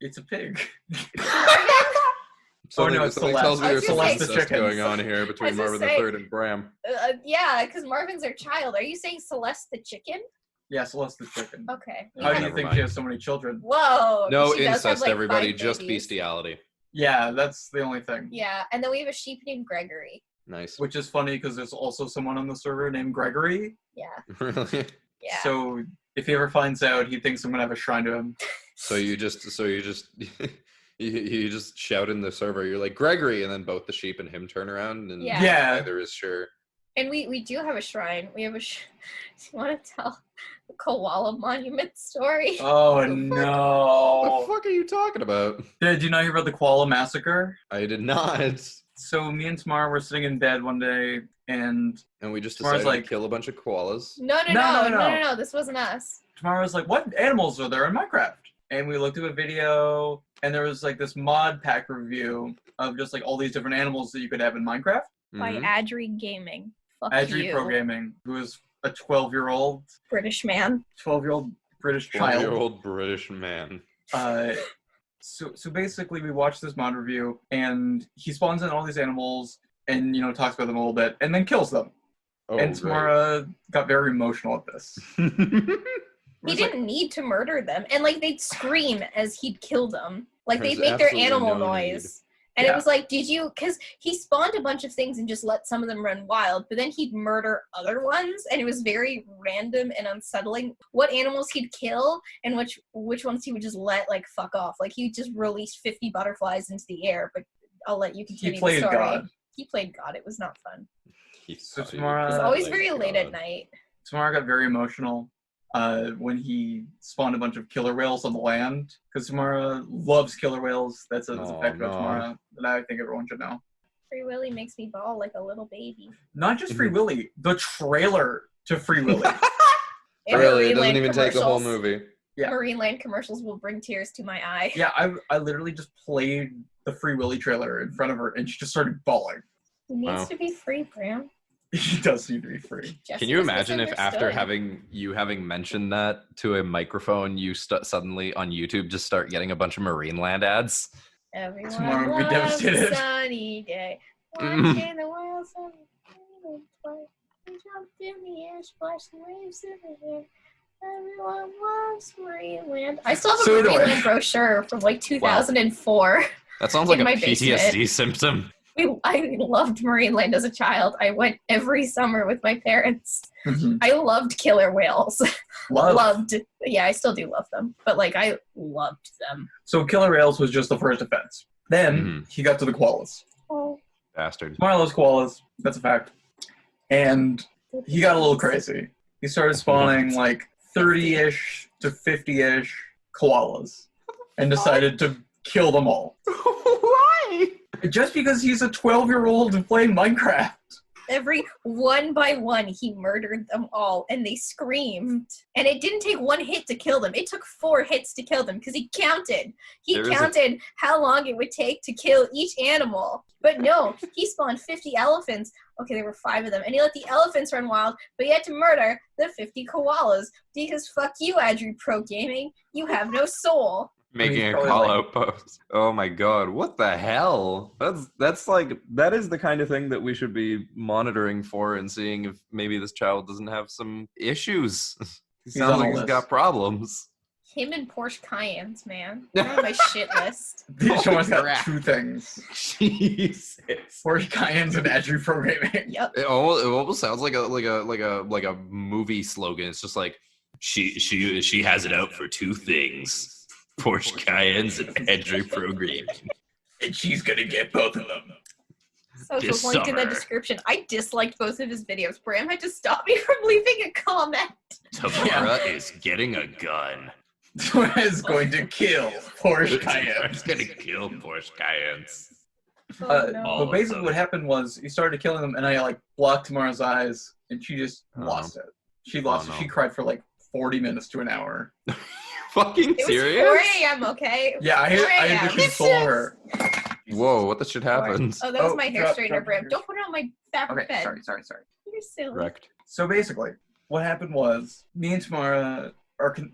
It's a pig.
Something,
no, it's
something
Celeste.
tells me
I was
there's some
gonna say-
incest
Celeste the
going
chickens.
on here between
I was
Marvin
gonna say-
III and Bram.
Yeah, because Marvin's our child. Are you saying Celeste the chicken?
Yeah, Celeste the chicken.
Okay.
Oh,
How do
never
you think
mind.
she has so many children?
Whoa.
No
she does have,
incest,
like,
everybody,
5
just
babies.
bestiality.
Yeah, that's the only thing.
Yeah, and then we have a sheep named Gregory.
Nice.
Which is funny because there's also someone on the server named Gregory.
Yeah.
Really?
Yeah.
So if he ever finds out, he thinks I'm gonna have a shrine to him.
So you just you just shout in the server, you're like, Gregory, and then both the sheep and him turn around and
Yeah.
Yeah.
neither is sure.
And we do have a shrine. We have a. Do you want to tell the koala monument story?
Oh
What the
no!
fuck are you talking about?
Did you not hear about the koala massacre?
I did not.
So me and Tamara were sitting in bed one day, and
And we just
Tamara's
decided
like-
to kill a bunch of koalas.
No. This wasn't us.
Tamara was like, "What animals are there in Minecraft?" And we looked at a video, and there was like this mod pack review of just like all these different animals that you could have in Minecraft.
By
Mhm.
Adri Gaming. Fuck
Adri
you.
Programming, who is a 12-year-old
British man.
British child.
12-year-old British man.
So basically, we watched this mod review, and he spawns in all these animals, and talks about them a little bit, and then kills them.
Oh,
And Tamara got very emotional at this.
He
Was like,
didn't need to murder them. And, like, they'd scream as he'd kill them. Like,
There's
they'd make their
absolutely
animal
no
noise. And
Yeah.
it was like, because he spawned a bunch of things and just let some of them run wild, but then he'd murder other ones, and it was very random and unsettling what animals he'd kill and which ones he would just let, like, fuck off. Like, he just released 50 butterflies into the air, but I'll let you continue
he played
the story.
God.
He played God. It was not fun.
So
thought he
Tamara-
It was
Oh,
always
played
very late at
God.
night.
Tamara got very emotional when he spawned a bunch of killer whales on the land, because Tamara loves killer whales. That's a
Oh,
fact about
no.
Tamara that I think everyone should know.
Free Willy makes me bawl like a little baby.
Not just Free
Mhm.
Willy, the trailer to Free Willy.
And
Really, it doesn't
Marineland
even take the whole
commercials.
movie.
Yeah.
Marineland commercials will bring tears to my eye.
Yeah, I literally just played the Free Willy trailer in front of her, and she just started bawling.
It needs
Wow.
to be free, Bram.
He does need to be free.
Can you
Jessica's
imagine if after
misunderstood.
having mentioned that to a microphone, you suddenly on YouTube just start getting a bunch of Marineland ads?
Everyone
Tomorrow we'll be
loves a
devastated.
sunny day.
Mm.
Watching the world play. We jumped in the air, splashed the waves in the air. Everyone loves Marineland. I still have a
So do I.
Marineland brochure from like 2004.
That sounds
In
like a
my
PTSD
basement.
symptom.
I loved Marineland as a child. I went every summer with my parents. I loved killer whales.
Love.
Loved. Yeah, I still do love them. But like, I loved them.
So Killer Whales was just the first offense. Then
Mhm.
he got to the koalas.
Oh,
Bastard.
Tamara loves koalas. That's a fact. And he got a little crazy. He started spawning like 30-ish to 50-ish koalas and decided to kill them all.
Why?
Just because he's a 12-year-old playing Minecraft.
Every one by one, he murdered them all, and they screamed. And it didn't take one hit to kill them. It took 4 hits to kill them because he counted. He
There is a-
counted how long it would take to kill each animal. But no, he spawned 50 elephants. Okay, there were 5 of them. And he let the elephants run wild, but he had to murder the 50 koalas. Because fuck you, Adri Pro Gaming. You have no soul.
Making a
probably
call
like-
out post. Oh my god, what the hell? That's like that is the kind of thing that we should be monitoring for and seeing if maybe this child doesn't have some issues. He
He's
sounds
on the
like he's
list.
got problems.
Him and Porsche Cayennes, man. They're on my shit list.
Someone's got
crap.
2 things.
Jesus.
Or Cayennes and Adri Programming.
Yep.
It almost sounds like a movie slogan. It's just like she has it out for 2 things. Porsche Cayennes and Edry Programming.
And she's gonna get both of them.
Social
This
link in the
summer.
description. I disliked both of his videos. Bram had to stop me from leaving a comment.
Tamara is getting a gun.
Is going to kill Porsche Cayennes.
Tamara's gonna kill Porsche Cayennes.
Oh, no.
But basically what happened was he started killing them, and I like blocked Tamara's eyes, and she just
Oh.
lost it. She lost
Oh,
it.
no.
She cried for like 40 minutes to an hour.
Fucking
It was
serious?
4 a.m., okay?
Yeah, I
4
had
a.m.
to console her.
Whoa, what the shit happened?
Oh, that was
Oh,
my hair
drop-
straightener,
drop
Bram.
yours.
Don't put it on my fabric
Okay,
bed.
sorry.
You're silly.
Wrecked.
So basically, what happened was me and Tamara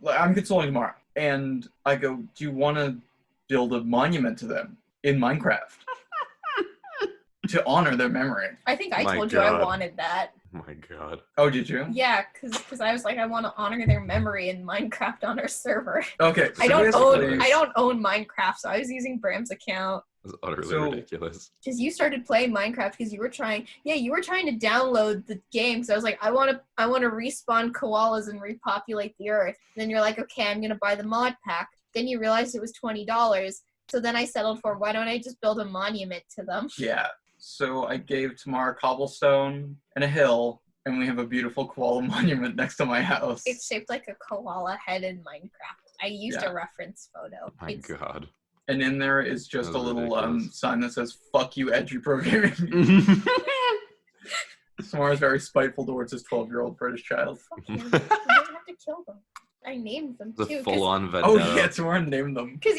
I'm consoling Tamara, and I go, "Do you want to build a monument to them in Minecraft to honor their memory.
I think I
My
told you I
God.
wanted that.
Oh my god.
Oh, did you?
Yeah, because I was like, I want to honor their memory in Minecraft on our server.
Okay.
I
so
don't
basically-
own Minecraft, so I was using Bram's account.
That's utterly
So-
ridiculous.
Because you started playing Minecraft because you were trying to download the game. So I was like, I want to respawn koalas and repopulate the earth. And then you're like, okay, I'm gonna buy the mod pack. Then you realized it was $20. So then I settled for, why don't I just build a monument to them?
Yeah. So I gave Tamara cobblestone and a hill, and we have a beautiful koala monument next to my house.
It's shaped like a koala head in Minecraft. I used
Yeah.
a reference photo.
My god.
And in there is just
That's
a little
ridiculous.
sign that says, fuck you, edgy programming. Tamara's very spiteful towards his 12-year-old British child.
Fuck you. You didn't have to kill them. I named them
The
too.
full-on
Oh,
vendetta.
yeah, Tamara named them.
Because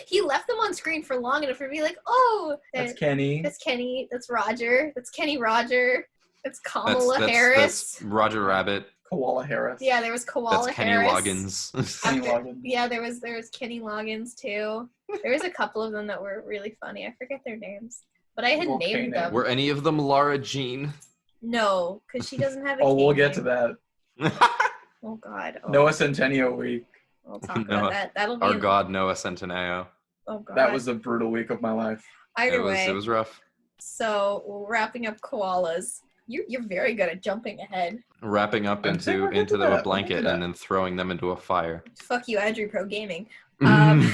he left them on screen for long enough for me, like, oh,
That's Kenny.
that's Kenny, that's Roger, that's Kenny Roger, that's Kamala Harris.
That's Roger Rabbit.
Koala Harris.
Yeah, there was Koala
That's Kenny
Harris.
Loggins.
Kenny
After-
Loggins.
Yeah, there was Kenny Loggins too. There was a couple of them that were really funny. I forget their names, but I had
Okay,
named them.
Were any of them Laura Jean?
No, because she doesn't have a.
Oh, we'll
K
get to
name.
that.
Oh God. Oh,
Noah Centennial week.
We'll talk
Noah.
about that. That'll be.
Our god Noah Centineo.
Oh God.
That was a brutal week of my life.
Either way.
It was rough.
So we're wrapping up koalas. You're very good at jumping ahead.
Wrapping up
I'm saying we'll get
into
to
the
that.
blanket
We'll get to
and then throwing them into a fire.
Fuck you, Andrew Pro Gaming.
Mm-hmm.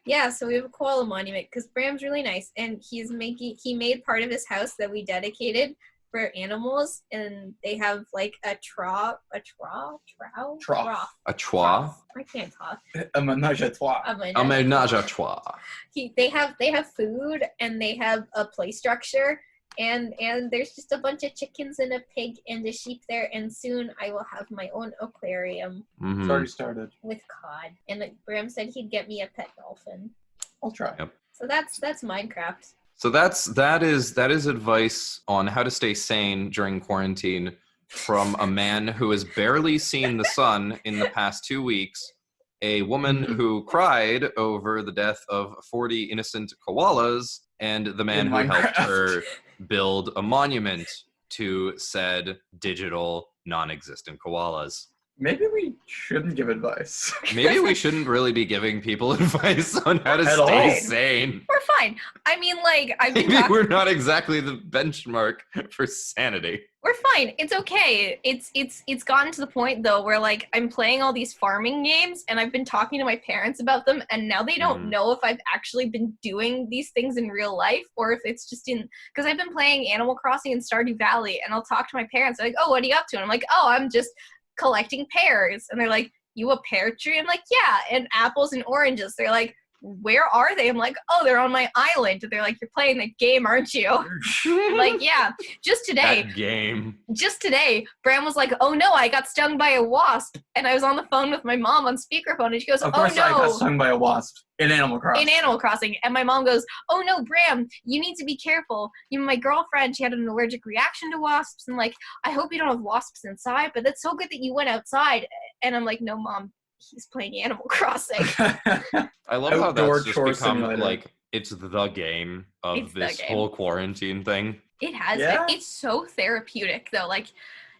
Yeah, so we have a koala monument because Bram's really nice, and he made part of his house that we dedicated for animals, and they have like a trough.
A chwa.
I can't talk.
A menage a trois.
A menage.
A menage a trois.
They have food, and they have a play structure, and there's just a bunch of chickens and a pig and a sheep there, and soon I will have my own aquarium
Mhm.
It's already started.
with cod. And Bram said he'd get me a pet dolphin.
I'll try.
Yep.
So that's Minecraft.
So that is advice on how to stay sane during quarantine from a man who has barely seen the sun in the past 2 weeks, a woman who cried over the death of 40 innocent koalas, and the man
In
who helped
Minecraft.
her build a monument to said digital non-existent koalas.
Maybe we shouldn't give advice.
Maybe we shouldn't really be giving people advice on how to
At
stay
all.
sane.
We're fine. I mean, like, I've been
Maybe
talking.
we're not exactly the benchmark for sanity.
We're fine. It's okay. It's gotten to the point though where like I'm playing all these farming games and I've been talking to my parents about them, and now they don't know if I've actually been doing these things in real life or if it's just because I've been playing Animal Crossing in Stardew Valley, and I'll talk to my parents. They're like, oh, what are you up to? And I'm like, oh, I'm just collecting pears. And they're like, you a pear tree? I'm like, yeah, and apples and oranges. They're like, where are they? I'm like, oh, they're on my island. And they're like, you're playing the game, aren't you? I'm like, yeah. Just today,
That game.
Bram was like, oh no, I got stung by a wasp. And I was on the phone with my mom on speakerphone, and she goes,
Of
oh
course, I got
no.
stung by a wasp in Animal Crossing.
In Animal Crossing. And my mom goes, oh no, Bram, you need to be careful. You know, my girlfriend, she had an allergic reaction to wasps, and like, I hope you don't have wasps inside, but that's so good that you went outside. And I'm like, no, Mom, he's playing Animal Crossing.
I love how
Outdoor
that's just
chore
become
simulator.
like it's the game of
It's the
this
game.
whole quarantine thing.
It has.
Yeah.
It's so therapeutic, though. Like,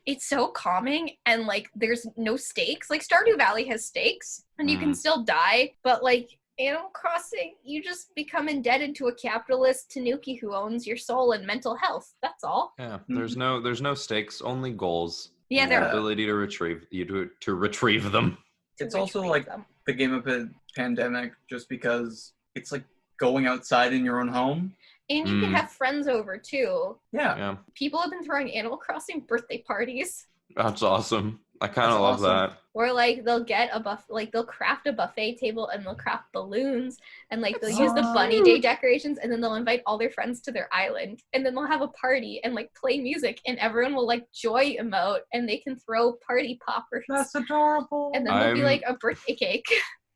it's so calming, and like, there's no stakes. Like, Stardew Valley has stakes, and you can still die, but like, Animal Crossing, you just become indebted to a capitalist tanuki who owns your soul and mental health. That's all.
Yeah, there's no stakes, only goals.
Yeah,
and
there
the
Yeah.
ability to retrieve them.
to
It's also
retrieve
like
them.
the game of a pandemic, just because it's like going outside in your own home.
And you can
Mm.
have friends over too.
Yeah.
Yeah,
People have been throwing Animal Crossing birthday parties
that's awesome. I kind
That's
of love
awesome.
where like they'll get they'll craft a buffet table and they'll craft balloons and like they'll use the bunny day decorations, and then they'll invite all their friends to their island, and then they'll have a party and like play music, and everyone will like joy emote, and they can throw party poppers.
That's adorable.
And then there'll be
I'm-
like a birthday cake.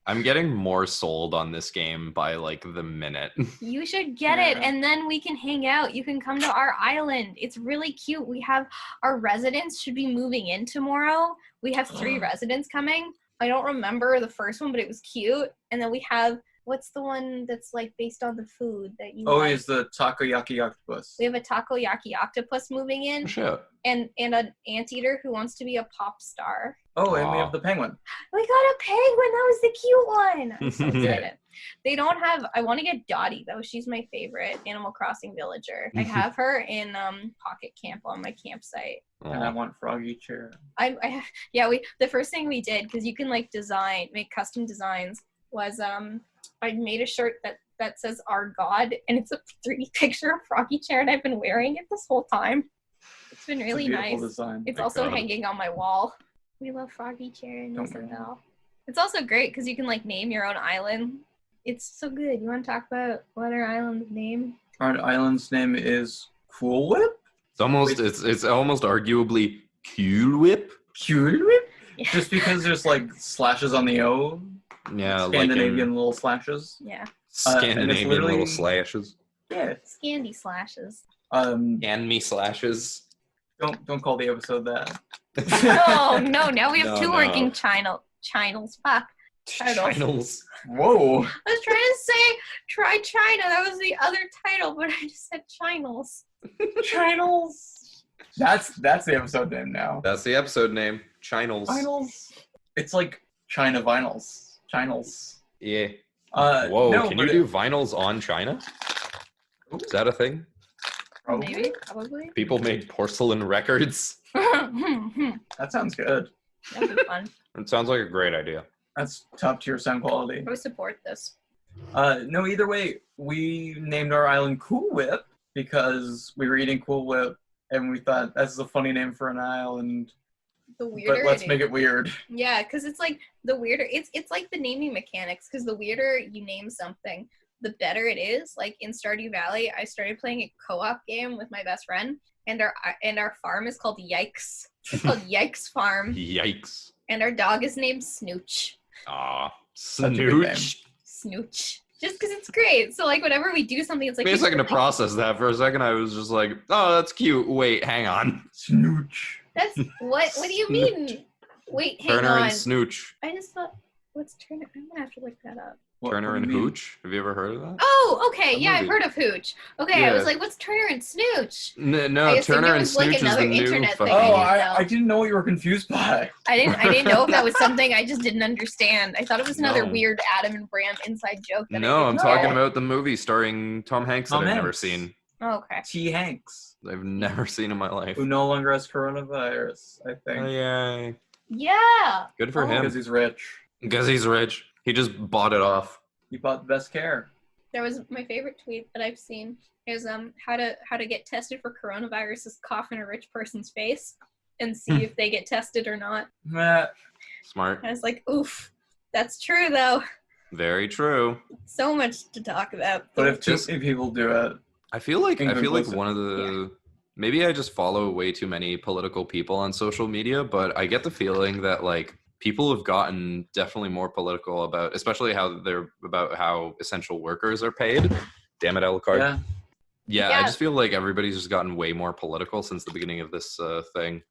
I'm getting more sold on this game by like the minute.
You should get it,
Yeah.
and then we can hang out. You can come to our island. It's really cute. We have our residents should be moving in tomorrow. We have 3 residents coming. I don't remember the first one, but it was cute. And then we have What's the one that's like based on the food that you
Oh,
like?
is the takoyaki octopus.
We have a takoyaki octopus moving in,
Oh, shit.
and an anteater who wants to be a pop star.
Oh, and we
Aw.
have the penguin.
We got a penguin. That was the cute one. I'm so excited. They don't have. I want to get Dottie though. She's my favorite Animal Crossing villager. I have her in Pocket Camp on my campsite.
And I want Froggy Chair.
The first thing we did, because you can like make custom designs, was I made a shirt that says "Our God," and it's a 3D picture of Froggy Chair, and I've been wearing it this whole time. It's been really
It's a beautiful
nice.
design.
It's
My
also
God.
hanging on my wall. We love Froggy Chair and
Don't we?
Isabel. It's also great because you can like name your own island. It's so good. You want to talk about what our island's name?
Our island's name is Cool Whip.
It's almost arguably Cool Whip.
Cool Whip.
Yeah.
Just because there's like slashes on the O.
Yeah,
Scandinavian
like
little slashes.
Yeah.
Scandinavian
literally-
little slashes.
Yeah.
Scandy slashes.
And me slashes.
Don't call the episode that.
Oh no! Now we have
No,
two
no.
working Chinles. Fuck. Titles.
Chinles.
Whoa.
I was trying to say try China. That was the other title, but I just said Chinles.
Chinles. That's the episode name now.
That's the episode name. Chinles.
Vinyls. It's like China vinyls. Chinles.
Yeah.
Whoa.
Whoa, can you do vinyls on China? Is that a thing?
Maybe, probably.
People made porcelain records.
That'd
That sounds good.
be fun.
It sounds like a great idea.
That's top tier sound quality.
I would support this.
No, either way, we named our island Cool Whip because we were eating Cool Whip and we thought that's a funny name for an island.
The weirder.
But let's make it weird.
Yeah, because it's like the weirder. It's like the naming mechanics. Because the weirder you name something, the better it is. Like in Stardew Valley, I started playing a co-op game with my best friend, and our farm is called Yikes. It's called Yikes Farm,
Yikes.
and our dog is named Snooch.
Aw.
Such a good name.
Snooch.
Snooch. Just because it's great. So like whenever we do something, it's like
Give me a second to process that. For a second, I was just like, oh, that's cute. Wait, hang on.
Snooch.
That's what do you mean? Wait, hang
Turner
on.
and Snooch.
I just thought, what's Turner? I'm gonna have to look that up.
Turner
What
and
do you mean?
Hooch. Have you ever heard of that?
Oh, okay.
That
Yeah, I've
movie.
heard of Hooch. Okay, I
Yeah.
was like, what's Turner and Snooch?
No,
I assumed
Turner
it
and
was like
Snooch is
another
the new
internet thing.
fucking.
Oh,
I didn't know.
I didn't know what you were confused by.
I didn't know if that was something I just didn't understand. I thought it was another
No.
weird Adam and Bram inside joke. That
No,
I
I'm
didn't
talking
get.
about the movie starring Tom Hanks
Tom
that I've never
Hanks.
seen.
Oh, okay.
T. Hanks,
I've never seen in my life.
who no longer has coronavirus, I think.
Oh, yay.
Yeah.
Good for
Oh.
Because
him.
he's rich.
Because he's rich. He just bought it off.
He bought the best care.
There was my favorite tweet that I've seen is how to get tested for coronavirus is cough in a rich person's face and see if they get tested or not.
Meh.
Smart.
I was like, oof, that's true though.
Very true.
So much to talk about.
But if too
Just-
many people do it,
I feel like
England was-
one of the maybe I just follow way too many political people on social media, but I get the feeling that like people have gotten definitely more political about especially how essential workers are paid. Damn it, Alucard.
yeah.
Yeah,
Yeah.
I just feel like everybody's just gotten way more political since the beginning of this thing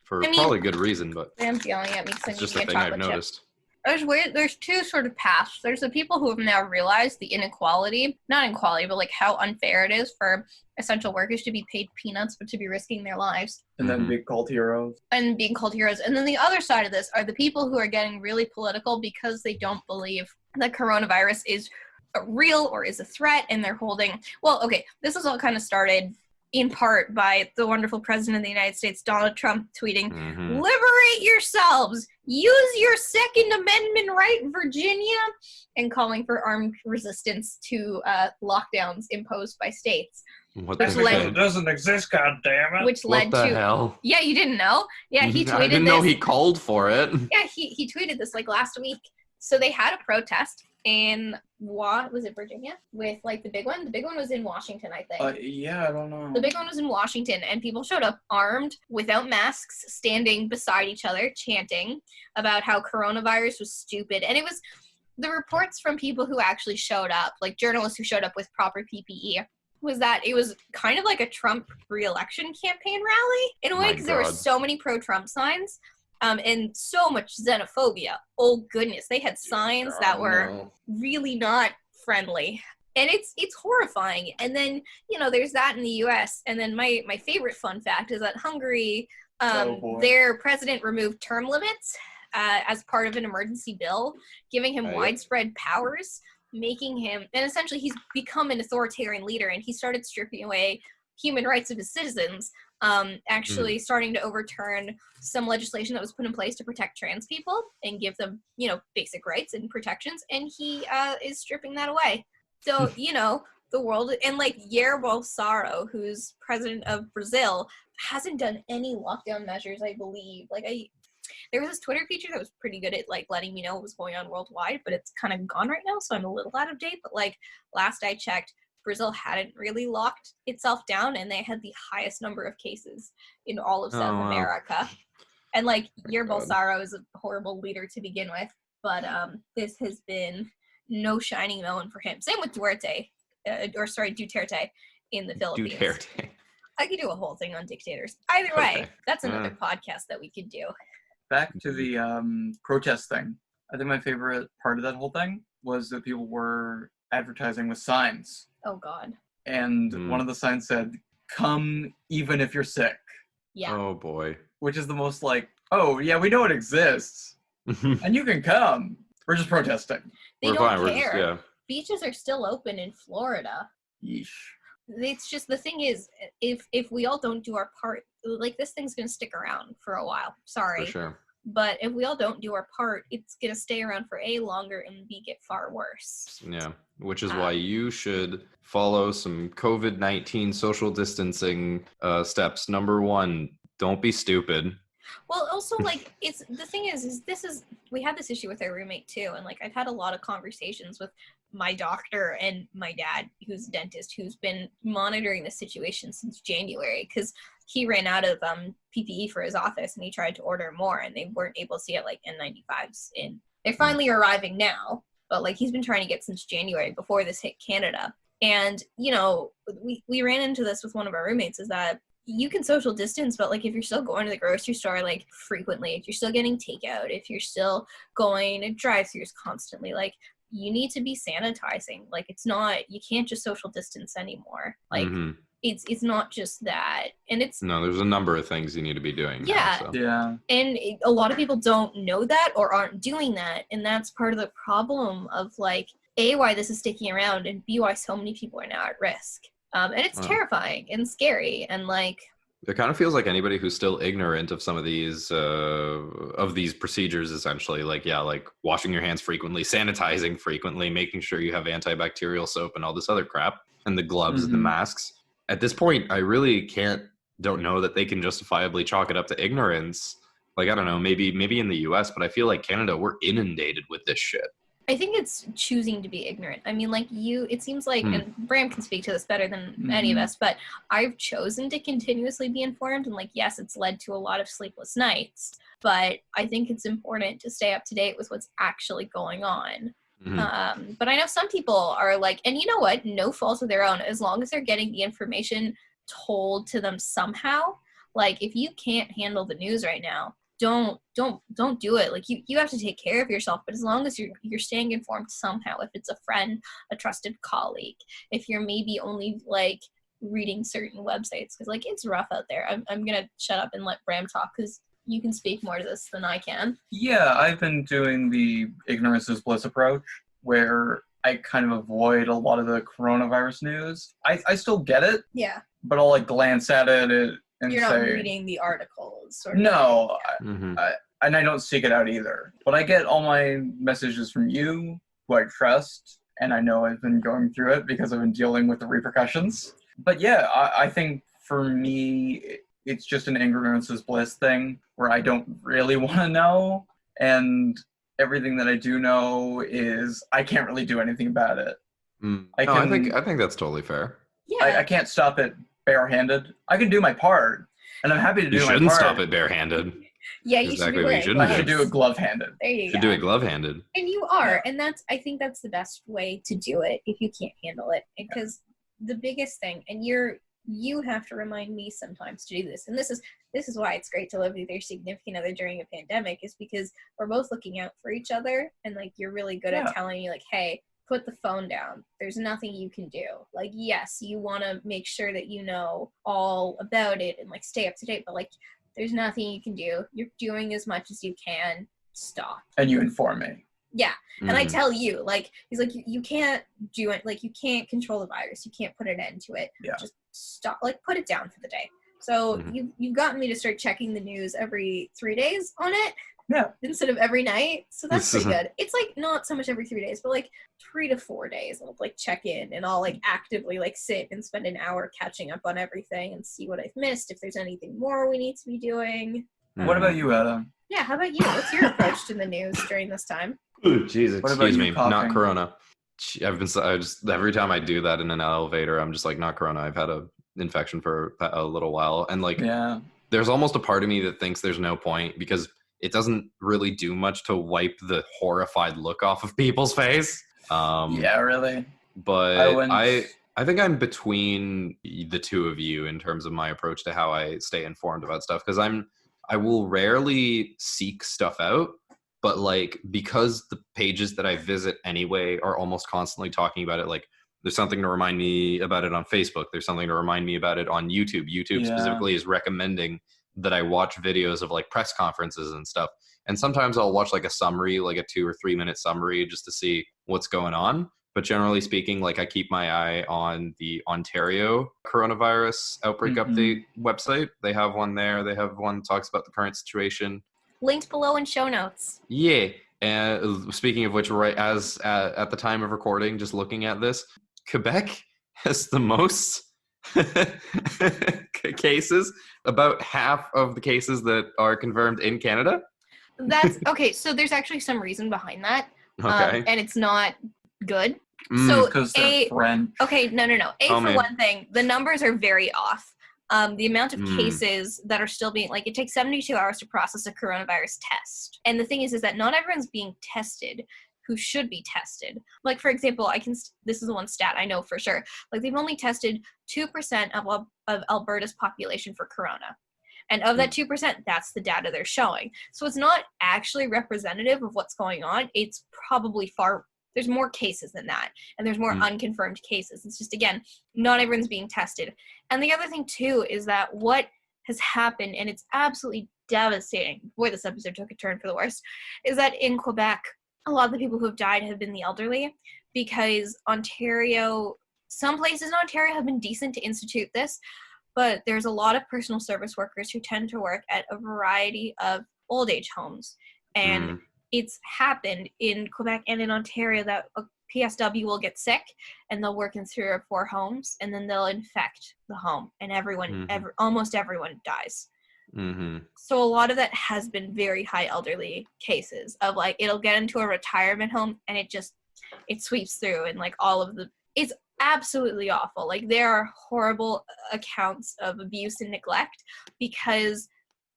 for
I mean-
probably good reason, but
Sam's yelling at me
it's
saying you
just a
can't
thing I've
chocolate chip.
noticed.
There's two sort of paths. There's the people who have now realized the inequality, not inequality, but like how unfair it is for essential workers to be paid peanuts but to be risking their lives
And then
Mhm.
be called heroes.
and being called heroes. And then the other side of this are the people who are getting really political because they don't believe that coronavirus is real or is a threat, and they're holding. Well, okay, this is all kind of started in part by the wonderful president of the United States, Donald Trump, tweeting,
Mhm.
"Liberate yourselves! Use your Second Amendment right in Virginia," and calling for armed resistance to lockdowns imposed by states,
What
Which
the
led-
heck?
doesn't exist, goddammit.
which
What
led
the
to.
hell?
Yeah, you didn't know? Yeah, he tweeted
I didn't
this.
know he called for it.
Yeah, he tweeted this like last week. So they had a protest in was it Virginia? With like the big one? The big one was in Washington, I think.
Yeah, I don't know.
The big one was in Washington, and people showed up armed, without masks, standing beside each other, chanting about how coronavirus was stupid. And it was the reports from people who actually showed up, like journalists who showed up with proper PPE, was that it was kind of like a Trump re-election campaign rally in a way,
My
because there were
God.
so many pro-Trump signs. And so much xenophobia. Oh goodness, they had signs that were
No.
really not friendly. And it's horrifying. And then, there's that in the US. And then my favorite fun fact is that Hungary, their president removed term limits as part of an emergency bill, giving him widespread powers, making him, and essentially he's become an authoritarian leader, and he started stripping away human rights of his citizens, actually starting to overturn some legislation that was put in place to protect trans people and give them, basic rights and protections, and he is stripping that away. So, the world, and like Jair Bolsonaro, who's president of Brazil, hasn't done any lockdown measures, I believe. There was this Twitter feature that was pretty good at like letting me know what was going on worldwide, but it's kind of gone right now, so I'm a little out of date. But like last I checked, Brazil hadn't really locked itself down, and they had the highest number of cases in all of South America. And like Jair Bolsonaro is a horrible leader to begin with, but this has been no shining moment for him. Same with Duterte in the Philippines.
Duterte.
I could do a whole thing on dictators. Either way, that's another podcast that we could do.
Back to the protest thing. I think my favorite part of that whole thing was that people were advertising with signs.
Oh, God.
And one of the signs said, "Come even if you're sick."
Yeah.
Oh, boy.
Which is the most like, oh, yeah, we know it exists. And you can come. We're just protesting.
They don't care. Beaches are still open in Florida.
Yeesh.
It's just, the thing is, if we all don't do our part, like, this thing's going to stick around for a while. Sorry.
For sure.
But if we all don't do our part, it's going to stay around for A, longer, and B, get far worse.
Yeah, which is why you should follow some COVID-19 social distancing steps. Number 1, don't be stupid.
Well, also, like, the thing is we had this issue with our roommate too, and like I've had a lot of conversations with my doctor and my dad, who's a dentist, who's been monitoring the situation since January, because he ran out of PPE for his office and he tried to order more, and they weren't able to get like N95s in. They're finally arriving now, but like he's been trying to get since January, before this hit Canada. And we ran into this with one of our roommates, is that you can social distance, but like if you're still going to the grocery store like frequently, if you're still getting takeout, if you're still going to drive-thrus constantly, like you need to be sanitizing. Like you can't just social distance anymore. Like it's not just that. And
there's a number of things you need to be doing.
Yeah.
Now, so.
Yeah.
And a lot of people don't know that or aren't doing that. And that's part of the problem of like, A, why this is sticking around, and B, why so many people are now at risk. And it's terrifying and scary, and like
it kind of feels like anybody who's still ignorant of some of these procedures, essentially, like washing your hands frequently, sanitizing frequently, making sure you have antibacterial soap and all this other crap, and the gloves and the masks. At this point, I really don't know that they can justifiably chalk it up to ignorance. Like, I don't know, maybe in the US, but I feel like Canada, we're inundated with this shit.
I think it's choosing to be ignorant. I mean, like it seems like, and Bram can speak to this better than any of us, but I've chosen to continuously be informed. And like, yes, it's led to a lot of sleepless nights, but I think it's important to stay up to date with what's actually going on. But I know some people are like, and you know what? No fault of their own, as long as they're getting the information told to them somehow. Like, if you can't handle the news right now, don't do it. Like you have to take care of yourself, but as long as you're staying informed somehow, if it's a friend, a trusted colleague, if you're maybe only like reading certain websites, because like it's rough out there. I'm gonna shut up and let Bram talk, because you can speak more to this than I can.
Yeah, I've been doing the ignorance is bliss approach, where I kind of avoid a lot of the coronavirus news. I still get it.
Yeah.
But I'll like glance at it and
you're
say,
not reading the articles. Sort of.
No, and I don't seek it out either. But I get all my messages from you, who I trust, and I know I've been going through it because I've been dealing with the repercussions. But yeah, I think for me, it's just an ignorance is bliss thing, where I don't really want to know, and everything that I do know is I can't really do anything about it.
I think that's totally fair.
Yeah.
I can't stop it barehanded. I can do my part, and I'm happy to do my part.
You shouldn't stop it barehanded.
Yeah, you
exactly
should
what you shouldn't
I should do it glove-handed.
There you
should
go.
do it glove-handed.
And you are, and I think that's the best way to do it if you can't handle it. Because the biggest thing, and you have to remind me sometimes to do this, and this is why it's great to live with your significant other during a pandemic, is because we're both looking out for each other, and like you're really good at telling me like, hey, put the phone down. There's nothing you can do. Like, yes, you want to make sure that you know all about it and like stay up to date, but like there's nothing you can do. You're doing as much as you can. Stop.
And you inform me.
Yeah. And I
Mhm.
tell you, like, he's like, you can't do it. Like, you can't control the virus. You can't put an end to it.
Yeah.
Just stop. Like, put it down for the day. So
Mhm.
you've gotten me to start checking the news every 3 days on it.
Yeah.
Instead of every night. So that's pretty good. It's like not so much every 3 days, but like 3 to 4 days. I'll like check in and I'll like actively like sit and spend an hour catching up on everything and see what I've missed, if there's anything more we need to be doing.
What about you, Adam?
Yeah, how about you? What's your approach to the news during this time?
Ooh, jeez,
What about
excuse
you
me, not
coughing?
corona. I just every time I do that in an elevator, I'm just like, not corona. I've had a infection for a little while, and like,
Yeah.
there's almost a part of me that thinks there's no point because it doesn't really do much to wipe the horrified look off of people's face.
Yeah, really.
But
went-
I think I'm between the two of you in terms of my approach to how I stay informed about stuff, because I will rarely seek stuff out, but like, because the pages that I visit anyway are almost constantly talking about it, like there's something to remind me about it on Facebook, there's something to remind me about it on YouTube. YouTube
Yeah.
specifically is recommending that I watch videos of like press conferences and stuff. And sometimes I'll watch like a summary, like a 2 or 3 minute summary, just to see what's going on. But generally speaking, like, I keep my eye on the Ontario coronavirus outbreak update website. They have one there. They have one that talks about the current situation.
Linked below in show notes.
Yeah. And speaking of which, right as at the time of recording, just looking at this, Quebec has the most cases, about half of the cases that are confirmed in Canada.
That's okay. So there's actually some reason behind that.
Okay.
And it's not good.
Mm.
So
Because they're French.
okay, no.
Oh,
For
man.
one thing, the numbers are very off. The amount of
Mm.
cases that are still being, like, it takes 72 hours to process a coronavirus test. And the thing is that not everyone's being tested who should be tested. Like, for example, this is the one stat I know for sure. Like, they've only tested 2% of Alberta's population for corona. And of that 2%, that's the data they're showing. So it's not actually representative of what's going on. It's probably there's more cases than that. And there's more unconfirmed cases. It's just, again, not everyone's being tested. And the other thing, too, is that what has happened, and it's absolutely devastating, boy, this episode took a turn for the worse, is that in Quebec, a lot of the people who have died have been the elderly, because some places in Ontario have been decent to institute this, but there's a lot of personal service workers who tend to work at a variety of old age homes. And it's happened in Quebec and in Ontario that a PSW will get sick and they'll work in 3 or 4 homes and then they'll infect the home and almost everyone dies. So a lot of that has been very high elderly cases of, like, it'll get into a retirement home and it sweeps through, and like it's absolutely awful. Like, there are horrible accounts of abuse and neglect because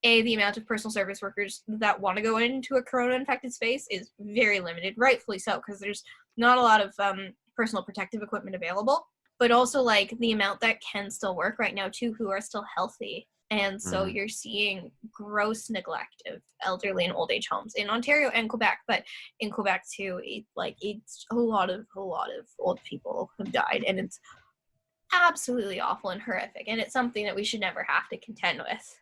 the amount of personal service workers that want to go into a corona infected space is very limited, rightfully so, because there's not a lot of personal protective equipment available, but also like the amount that can still work right now too, who are still healthy. And so you're seeing gross neglect of elderly and old age homes in Ontario and Quebec, but in Quebec too, it's a lot of old people have died, and it's absolutely awful and horrific, and it's something that we should never have to contend with.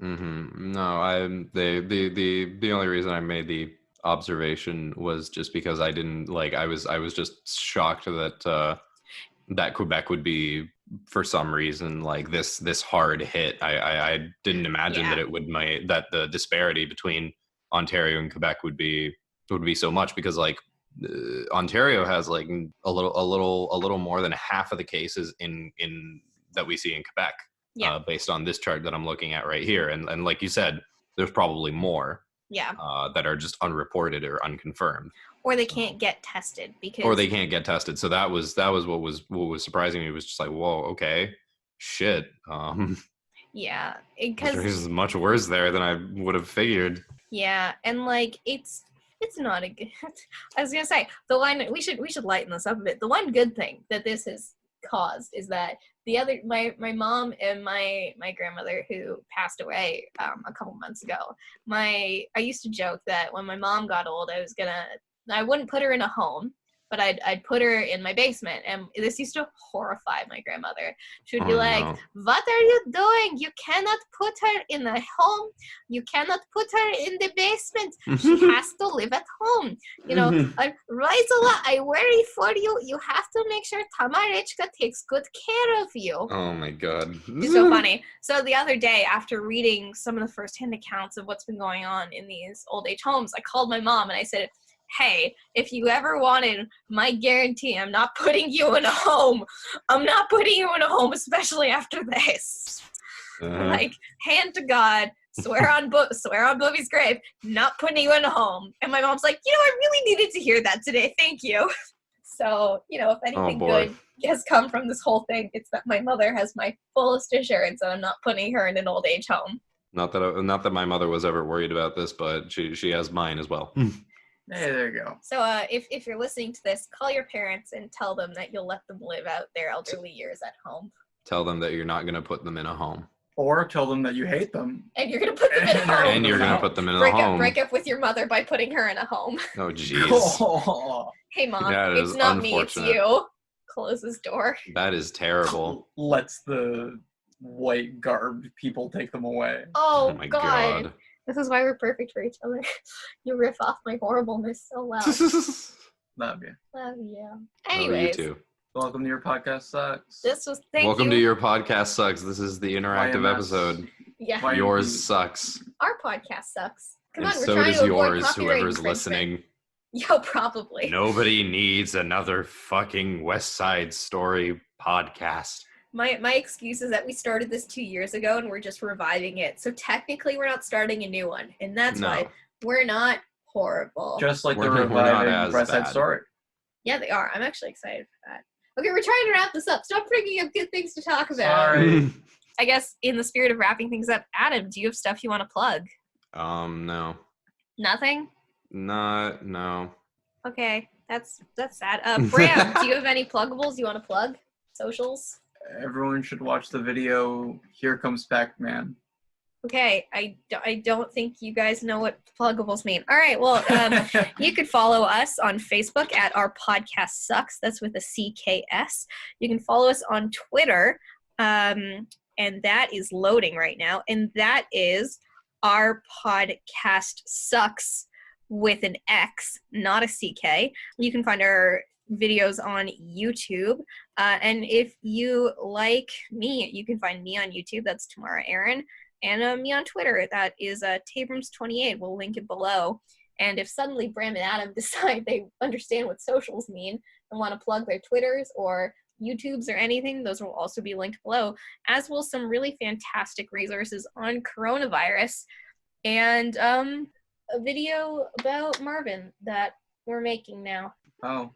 No, the only reason I made the observation was just because I didn't like, I was just shocked that that Quebec would be, for some reason, like this hard hit. I didn't imagine that it would that the disparity between Ontario and Quebec would be so much, because like Ontario has like a little more than half of the cases in that we see in Quebec. Based on this chart that I'm looking at right here, and like you said, there's probably more that are just unreported or unconfirmed,
or they can't get tested
so that was what was surprising me, was just like, whoa, okay, shit.
Because
there's much worse there than I would have figured.
And like it's not a good I was gonna say, the one we should lighten this up a bit. The one good thing that this has caused is that my mom and my grandmother, who passed away a couple months ago, I used to joke that when my mom got old, I wouldn't put her in a home, but I'd put her in my basement, and this used to horrify my grandmother. She would be like,
no.
"What are you doing? You cannot put her in a home. You cannot put her in the basement. She has to live at home. You know, Rizala, I worry for you. You have to make sure Tamarichka takes good care of you."
Oh my god.
It's so funny. So the other day, after reading some of the first-hand accounts of what's been going on in these old age homes, I called my mom and I said, "Hey, if you ever wanted my guarantee, I'm not putting you in a home. I'm not putting you in a home, especially after this." Like, hand to God, swear on Bobby's grave, not putting you in a home. And my mom's like, I really needed to hear that today. Thank you. So, if anything good has come from this whole thing, it's that my mother has my fullest assurance that I'm not putting her in an old age home.
Not that my mother was ever worried about this, but she has mine as well.
Hey, there you go.
So if you're listening to this, call your parents and tell them that you'll let them live out their elderly years at home.
Tell them that you're not going to put them in a home.
Or tell them that you hate them.
And you're going to put them in a home.
And you're going to put them in a home.
Break up with your mother by putting her in a home.
Oh, jeez.
Hey, Mom,
That
it's
is
not me, it's
unfortunate.
you. Closes door.
That is terrible.
Lets the white garbed people take them away.
Oh,
my
God.
god.
This is why we're perfect for each other. You riff off my horribleness so well.
Love you.
Oh, yeah.
Oh, you
Anyways,
too.
Welcome to Your Podcast Sucks.
Welcome to Your Podcast Sucks. This is the interactive
YMS.
episode.
Yeah,
Why-
Yours sucks.
our podcast sucks. Come
And
on, we're
so
trying
does
to avoid
yours,
copyright
whoever's
infringement.
listening.
Yo, probably.
Nobody needs another fucking West Side Story podcast.
My excuse is that we started this 2 years ago and we're just reviving it. So technically we're not starting a new one. And that's why we're not horrible.
Just like
We're
the
not
reviving
as
West Side
bad.
Story.
Yeah, they are. I'm actually excited for that. Okay, we're trying to wrap this up. Stop bringing up good things to talk about.
Sorry.
I guess in the spirit of wrapping things up, Adam, do you have stuff you want to plug?
No.
Nothing?
No.
Okay, that's sad. Bram, do you have any pluggables you want to plug? Socials?
Everyone should watch the video Here Comes Pac-Man.
Okay, I don't think you guys know what pluggables mean. All right, well, you could follow us on Facebook at Our Podcast Sucks. That's with a CKS. You can follow us on Twitter, and that is loading right now. And that is Our Podcast Sucks with an X, not a CK. You can find our videos on YouTube. And if you like me, you can find me on YouTube. That's Tamara Aaron. And me on Twitter, that is Tabrams28. We'll link it below. And if suddenly Bram and Adam decide they understand what socials mean and want to plug their Twitters or YouTubes or anything, those will also be linked below, as will some really fantastic resources on coronavirus and a video about Marvin that we're making now.
Oh,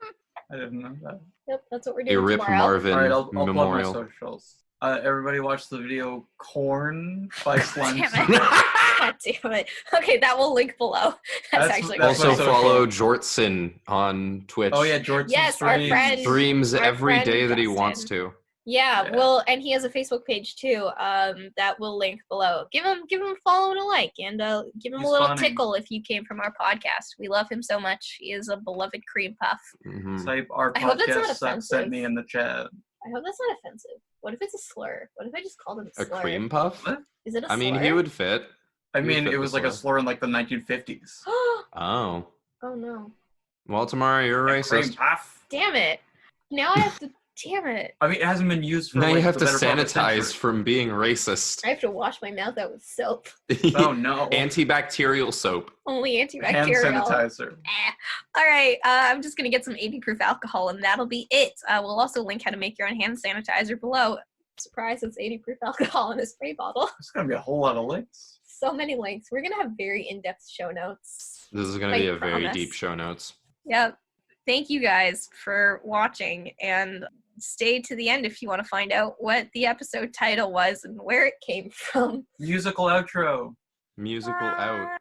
I didn't know that.
Yep, that's what we're
A
doing
Rip
tomorrow.
Marvin
All right, I'll plug my
Memorial.
socials. Everybody watch the video Corn by Slime.
Damn it. God damn it. Okay, that will link below. That's actually
that's
Also
my social.
follow Jortson on Twitch.
Oh yeah, George.
Yes, our friend.
Streams
Our
every
friend
day that he
Justin.
wants to.
Yeah,
Yeah.
well, and he has a Facebook page too. That will link below. Give him a follow and a like, and give him
He's
a little
funny.
tickle if you came from our podcast. We love him so much. He is a beloved cream puff.
Mhm.
Type Our
I hope that's not
Podcast Sucks
offensive.
sent me in the chat.
I hope that's not offensive. What if it's a slur? What if I just called him a
A
slur?
cream puff?
What?
Is it a
I mean,
slur?
he would fit.
I
You
mean,
fit
it
the
was like a
slur.
slur in like the 1950s.
Oh
Oh.
no!
Well, Tamara, you're a
Cream
racist.
puff.
Damn it! Now I have to. Damn it!
I mean, it hasn't been used for.
Now
like,
you have
the
to
better part of a
sanitize
century.
from being racist.
I have to wash my mouth out with soap.
Oh no.
Antibacterial soap.
Only
Hand
antibacterial.
sanitizer.
All right, I'm just going to get some 80 proof alcohol, and that'll be it. We'll also link how to make your own hand sanitizer below. Surprise, it's 80 proof alcohol in a spray bottle.
There's gonna be a whole lot of links.
So many links. We're going to have very in-depth show notes.
This is going
I
to be a very
promise.
deep show notes.
Yep. Thank you guys for watching, and stay to the end if you want to find out what the episode title was and where it came from.
Musical outro.
Musical out.